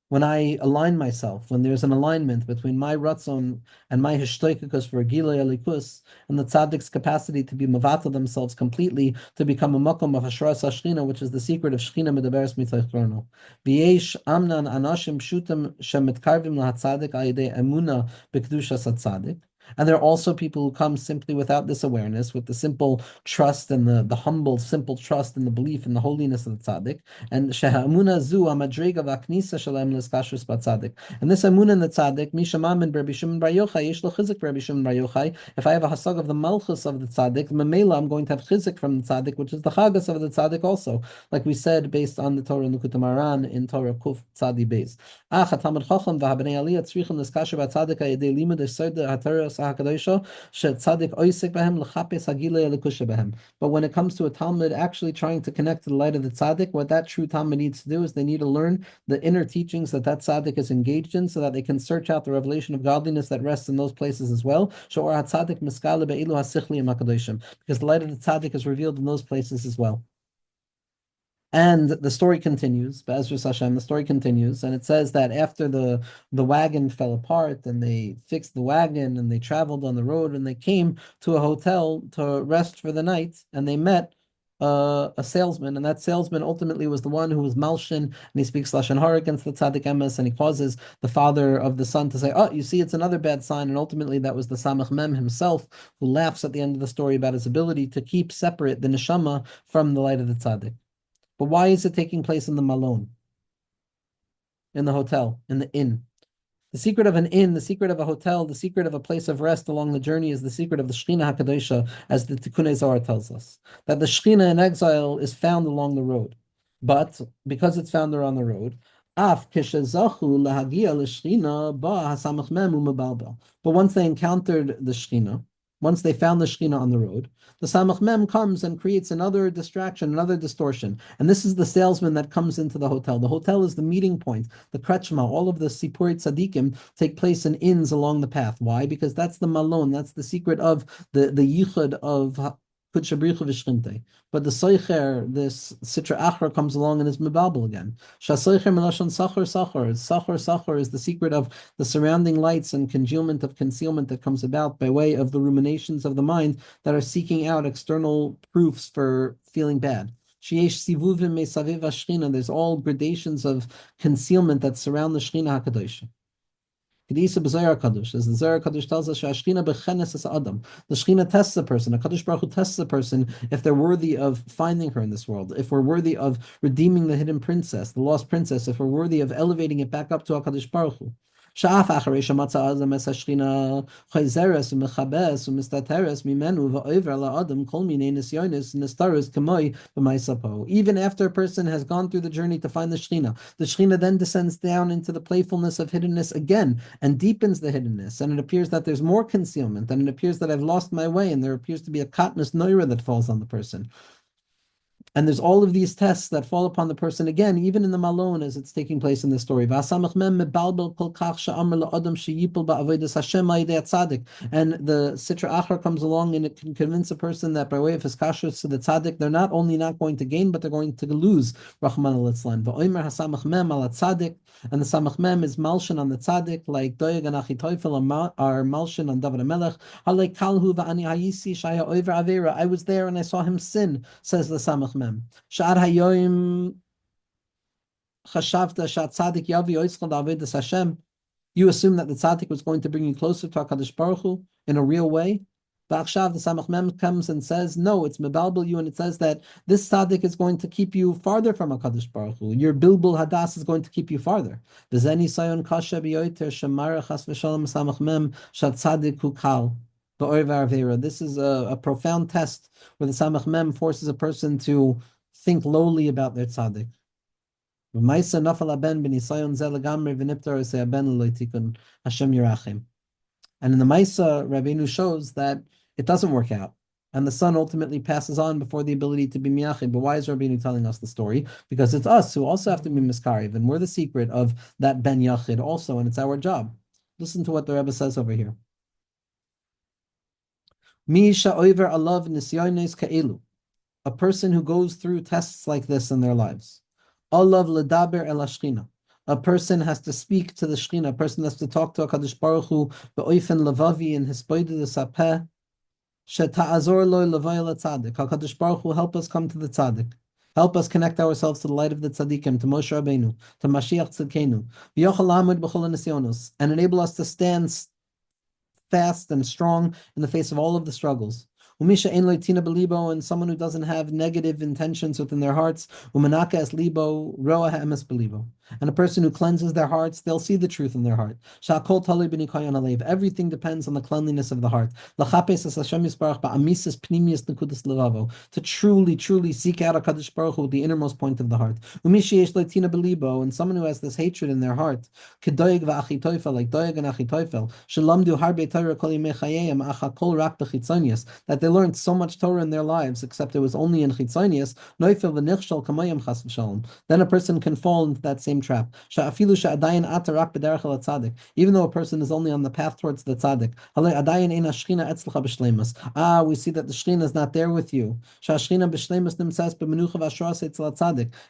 When I align myself, when there's an alignment between my ratzon and my hishtoikikus for gilui elikus, and the tzaddik's capacity to be mavata themselves completely, to become a makom of hashras hashchina, which is the secret of shchina medaberes mitach chrono. V'yesh amnan anashim pshutim shemitkarvim lahatzadik al yedei emuna b'kedushas hatzadik. And there are also people who come simply without this awareness, with the simple trust and the humble, simple trust and the belief in the holiness of the tzaddik. And shehamuna zu amadrega v'aknisa shalem l'skashrus b'tzaddik. And this amunah in the tzaddik, mishamam Rabbi Shimon Bar Yochai, yesh lo chizik Rabbi Shimon Bar Yochai. If I have a hasag of the malchus of the tzaddik, memela, I'm going to have chizik from the tzaddik, which is the chagas of the tzaddik also, like we said, based on the Torah Nukuta Maran in Torah Kuf Tzadi Beis. Talmid Chacham v'habnei aliyah tzrichim l'skasher b'tzaddik ha'yedei limud ha'sod ha'torah. But when it comes to a Talmud actually trying to connect to the light of the tzaddik, what that true Talmud needs to do is they need to learn the inner teachings that tzaddik is engaged in, so that they can search out the revelation of godliness that rests in those places as well. Because the light of the tzaddik is revealed in those places as well. And the story continues, Be'ezras Hashem, the story continues, and it says that after the wagon fell apart and they fixed the wagon and they traveled on the road and they came to a hotel to rest for the night and they met a salesman, and that salesman ultimately was the one who was Malshin, and he speaks Lashon Hara against the Tzaddik Emes, and he causes the father of the son to say, "Oh, you see, it's another bad sign," and ultimately that was the Samach Mem himself who laughs at the end of the story about his ability to keep separate the neshama from the light of the Tzaddik. But why is it taking place in the Malone, in the hotel, in the inn? The secret of an inn, the secret of a hotel, the secret of a place of rest along the journey is the secret of the Shekhinah HaKadosha, as the Tikkunei Zohar tells us. That the Shekhinah in exile is found along the road. But because it's found there on the road, Af keshezachu lahagia l'Shekhinah ba hasamach mem u'mebalbel. But once they encountered the Shekhinah, once they found the Shekhinah on the road, the Samach Mem comes and creates another distraction, another distortion. And this is the salesman that comes into the hotel. The hotel is the meeting point, the Kretschma, all of the Sipurit Tzadikim take place in inns along the path. Why? Because that's the Malon, that's the secret of the yichud of Kudshabrichu Vishchinte. But the Soicher, this Sitra Achra, comes along and is Mebabel again. Shasoicher Melashon Sachar Sachar. Sachar Sachar is the secret of the surrounding lights and congealment of concealment that comes about by way of the ruminations of the mind that are seeking out external proofs for feeling bad. There's all gradations of concealment that surround the Shekhinah HaKadosh. Kedisa b'Zohar Kadosh, as the Zohar Kadosh tells us, Shashchina b'chenes es Adam. The Shechina tests a person. A Kadosh Baruch Hu tests a person if they're worthy of finding her in this world, if we're worthy of redeeming the hidden princess, the lost princess, if we're worthy of elevating it back up to a Kadosh Baruch Hu. שאף אחרי שמצא אדם את השכינה חוזרת ומכבס ומסתתרת ממנו ועובר לאדם כל מיני ניסיונות נסתרות כמוי במייספו. Even after a person has gone through the journey to find the Shekhinah then descends down into the playfulness of hiddenness again and deepens the hiddenness, and it appears that there's more concealment, and it appears that I've lost my way, and there appears to be a katnus noira that falls on the person. And there's all of these tests that fall upon the person again, even in the Malone as it's taking place in the story. And the Sitra Achra comes along and it can convince a person that by way of his kashrus to the tzaddik, they're not only not going to gain, but they're going to lose. Rahman al-Islam. And the Samach Mem is Malshin on the tzaddik, like Doyeg and Achitoifel are Malshin on David HaMelech. I was there and I saw him sin, says the Samach Mem. Sha'ar hayoim chashavta shat tzaddik yavi oitzchel da'avedas Hashem. You assume that the tzaddik was going to bring you closer to HaKadosh Baruch Hu in a real way. Ba'achshav, the Samach Mem comes and says, no, it's mebalbel you, and it says that this tzaddik is going to keep you farther from HaKadosh Baruch Hu. Your bilbul hadas is going to keep you farther. V'zeni sayon kasha b'yoter shemara chas v'shalom Samach Mem shat tzaddik hu kal. This is a profound test where the Samach Mem forces a person to think lowly about their tzaddik. And in the Maisa, Rabbeinu shows that it doesn't work out. And the son ultimately passes on before the ability to be miyachid. But why is Rabbeinu telling us the story? Because it's us who also have to be miskariv, and we're the secret of that ben yachid also, and it's our job. Listen to what the Rebbe says over here. A person who goes through tests like this in their lives. A person has to speak to the Shekhinah. A person has to talk to HaKadosh Baruch Hu be'oifen levavi in his poidus sapeh sheta'azor lo levay l'tzadik. HaKadosh Baruch Hu help us come to the tzaddik. Help us connect ourselves to the light of the tzaddikim, to Moshe Rabbeinu, to Mashiach Tzidkenu, v'yochel lamud b'chol hanisyonos, and enable us to stand fast and strong in the face of all of the struggles. Umisha ein loitina belibo, and someone who doesn't have negative intentions within their hearts. Umanaka es libo roa ha'emes belibo, and a person who cleanses their hearts, they'll see the truth in their heart. Sha'akol tali b'nikayon alev. Everything depends on the cleanliness of the heart. Lachapes es Hashem yisbarach ba'amises pnimius nekudas levavo, to truly seek out HaKadosh Baruch Hu, the innermost point of the heart. Umisha yesh loitina belibo, and someone who has this hatred in their heart. Kedoyeg va'achitoifel, like Doyeg and Achitoifel. Shalamdu harbe Torah kol yimei chayeyim acha kol rak b'chitzonius, that they learned so much Torah in their lives, except it was only in chitzonius. Noifel v'nichshol kamayim chas v'shalom. Then a person can fall into that same same trap. Even though a person is only on the path towards the tzaddik. We see that the Shekhinah is not there with you.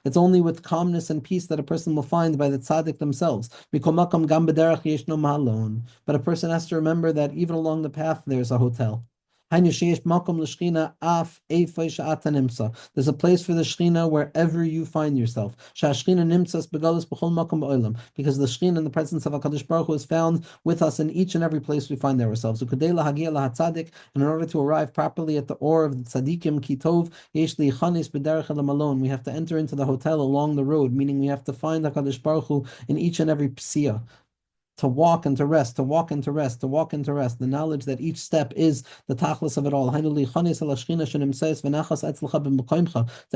It's only with calmness and peace that a person will find by the tzaddik themselves. But a person has to remember that even along the path there's a hotel. There's a place for the Shekhinah wherever you find yourself. Because the Shekhinah in the presence of HaKadosh Baruch Hu is found with us in each and every place we find ourselves. And in order to arrive properly at the or of the tzaddikim kitov, we have to enter into the hotel along the road, meaning we have to find HaKadosh Baruch Hu in each and every psiyah. To walk and to rest, to walk and to rest, to walk and to rest. The knowledge that each step is the tachlis of it all. To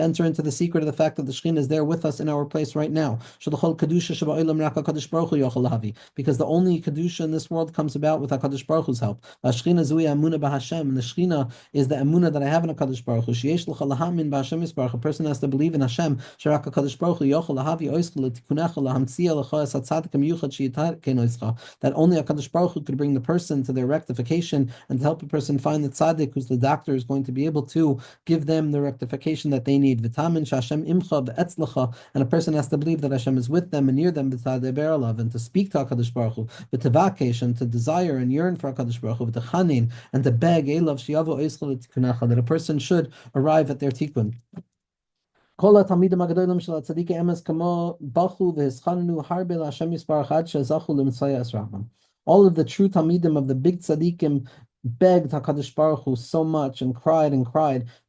enter into the secret of the fact that the Shekhinah is there with us in our place right now. Because the only kedusha in this world comes about with HaKadosh Baruch Hu's help. And the Shekhinah is the emunah that I have in HaKadosh Baruch Hu. A person has to believe in Hashem. That only HaKadosh Baruch Hu could bring the person to their rectification and to help a person find the tzaddik who's the doctor is going to be able to give them the rectification that they need. V'tamin sh'Hashem imcha v'etzlecha, and a person has to believe that Hashem is with them and near them, and to speak to HaKadosh Baruch Hu, v'tevakesh, and to desire and yearn for HaKadosh Baruch Hu, v'techanin, and to beg elav shiavo oischel tikunacha, that a person should arrive at their tikkun. All of the true Talmidim of the big tzaddikim begged HaKadosh Baruch Hu so much and cried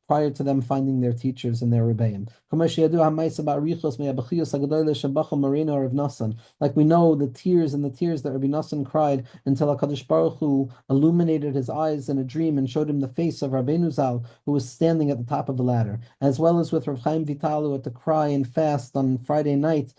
prior to them finding their teachers and their rebbeim. Like we know the tears that Rabbi Nassan cried until HaKadosh Baruch Hu illuminated his eyes in a dream and showed him the face of Rabbeinu Zal, who was standing at the top of the ladder. As well as with Rav Chaim Vital, who had to cry and fast on Friday night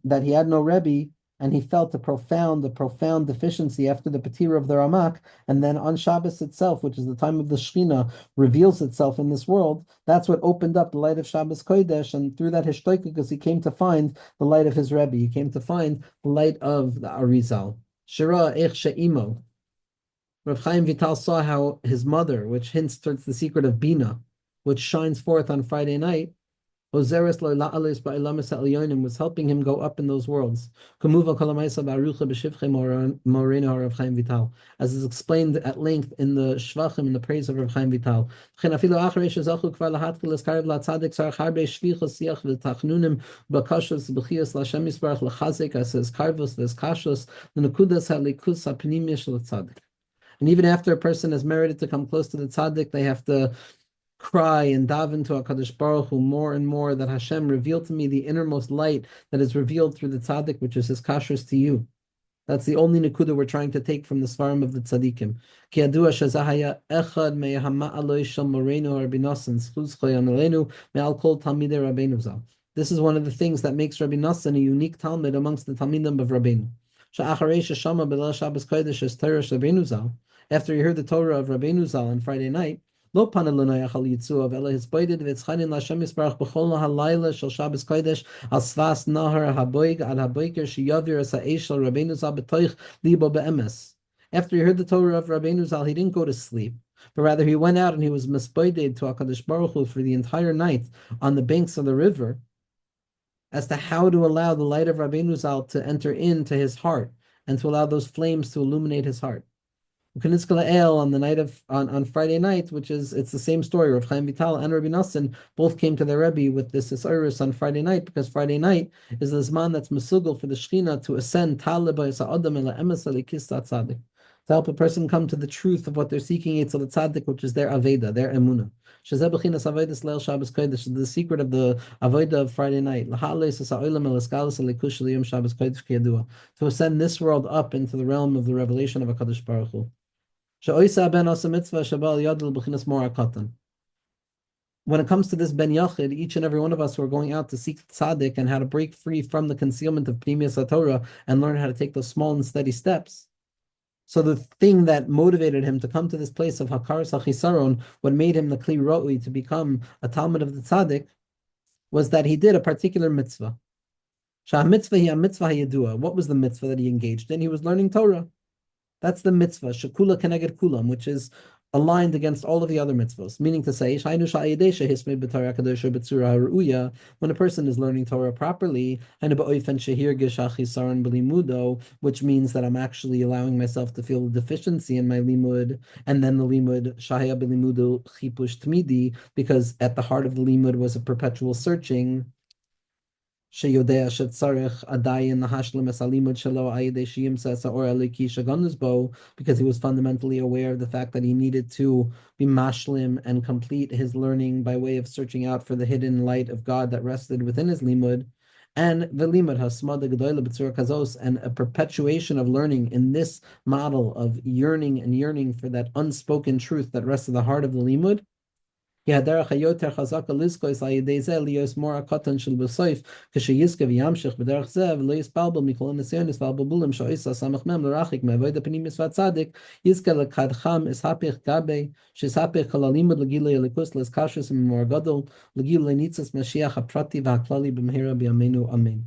that he had no Rebbe, and he felt a profound deficiency after the Petira of the Ramak, and then on Shabbos itself, which is the time of the Shekhinah, reveals itself in this world. That's what opened up the light of Shabbos Kodesh, and through that Hishtoikikus, he came to find the light of his Rebbe. He came to find the light of the Arizal. Shira Ech She'imo. Rav Chaim Vital saw how his mother, which hints towards the secret of Bina, which shines forth on Friday night, was helping him go up in those worlds. As is explained at length in the Shvachim, in the praise of Rav Chaim Vital. And even after a person has merited to come close to the tzaddik, they have to cry and daven to HaKadosh Baruch Hu more and more, that Hashem revealed to me the innermost light that is revealed through the tzaddik, which is his kashrus to you. That's the only nekuda we're trying to take from the svarim of the tzaddikim. Ki yadua shezahaya echad meyahama shel moreinu Rabbi Nassan schuz choyan aleinu me'al kol talmidei Rabbeinu Zal. This is one of the things that makes Rabbi Nassan a unique talmid amongst the talmidim of Rabbeinu. She'acharei sheshama b'leil Shabbos Kodesh es Torah Rabbeinu Zal. After he heard the Torah of Rabbeinu Zal on Friday night, Lo pana l'noyach al yitzuv ela hisboided v'tzchanin l'Hashem yisbarach b'chol halayla shel Shabbos Kodesh al svas nahar haboig ad haboiker sheyavir as ha'esh shel Rabbeinu Zal b'toich libo be'emes. After he heard the Torah of Rabbeinu Zal, he didn't go to sleep, but rather he went out and he was misboided to HaKadosh Baruch Hu for the entire night on the banks of the river, as to how to allow the light of Rabbeinu Zal to enter into his heart and to allow those flames to illuminate his heart. On the night of on Friday night, it's the same story. Rav Chaim Vital and Rabbi Nassan both came to their Rebbe with this Isairis on Friday night, because Friday night is the Zman that's Mesugel for the Shekhinah to ascend to help a person come to the truth of what they're seeking, it's the tzaddik, which is their aveda, their emunah. The secret of the aveda of Friday night. To ascend this world up into the realm of the revelation of HaKadosh Baruch Hu. When it comes to this ben yachid, each and every one of us who are going out to seek tzaddik and how to break free from the concealment of Pnimius HaTorah and learn how to take those small and steady steps. So the thing that motivated him to come to this place of Hakaras HaChisaron, what made him the Kli Roi to become a Talmud of the tzaddik, was that he did a particular mitzvah. Shah mitzvah hi mitzvah yedua. What was the mitzvah that he engaged in? He was learning Torah. That's the mitzvah, shekula keneged kulam, which is aligned against all of the other mitzvahs. Meaning to say, when a person is learning Torah properly, which means that I'm actually allowing myself to feel the deficiency in my limud, and then the limud shahaya b'limudu chipush tmidi, because at the heart of the limud was a perpetual searching. Sheyodea shetzarech adayin hashlim es halimud shelo ayidei sheyimsa es haor eliki shaganus bo, because he was fundamentally aware of the fact that he needed to be mashlim and complete his learning by way of searching out for the hidden light of God that rested within his limud, and the limud hasmada gedola b'tzura kazos, and a perpetuation of learning in this model of yearning and yearning for that unspoken truth that rests at the heart of the limud. שהדרך היותר חזקה לזכוס על ידי זה להיות מור הקטן של בסוף, כשיזכה וימשיך בדרך זה, ולא יספלבל מכל הניסיונס והבלבולים שעושה סמך מם לרחיק מעבוד הפנימיס והצדיק, יזכה לקדחם אסהפך גבי, שאסהפך כל הלימוד לגילוי הליכוס לזקשרוס ממור גדול, לגילוי ניצוץ משיח הפרטי והכללי במהרה בימינו אמן.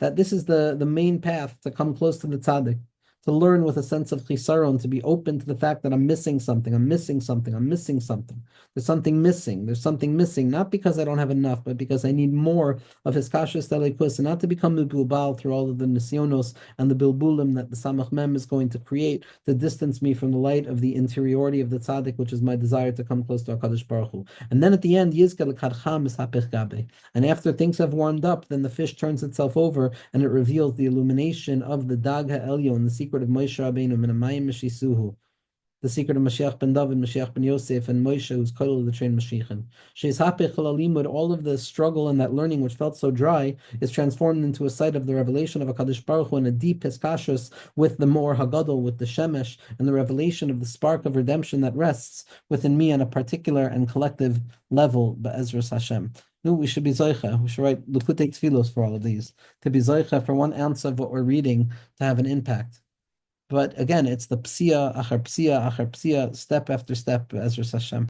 That this is the main path to come close to the tzaddik, to learn with a sense of chisaron, to be open to the fact that I'm missing something, I'm missing something, I'm missing something. There's something missing. There's something missing, not because I don't have enough, but because I need more of his kashrus telekus, and not to become the bilbal through all of the nisyonos and the bilbulim that the samach mem is going to create to distance me from the light of the interiority of the tzaddik, which is my desire to come close to HaKadosh Baruch Hu. And then at the end, yizkel kadcham is hapich gabe. And after things have warmed up, then the fish turns itself over and it reveals the illumination of the Dag HaElyon, the secret of Moshe Rabbeinu, Minamayim Meshisuhu, the secret of Mashiach ben David, Mashiach ben Yosef, and Moshe, who's Kodol of the train Mashiachin. Sheis Hapech Limud, all of the struggle and that learning which felt so dry is transformed into a sight of the revelation of HaKadosh Baruch Hu and a deep Heskashus with the Mor Hagadol, with the Shemesh, and the revelation of the spark of redemption that rests within me on a particular and collective level, Be'ezras Hashem. No, we should be Zoicha. We should write Likutei Tfilos for all of these. To be Zoicha for one ounce of what we're reading to have an impact. But again, it's the psia, achar psia, step after step, Ezra Hashem.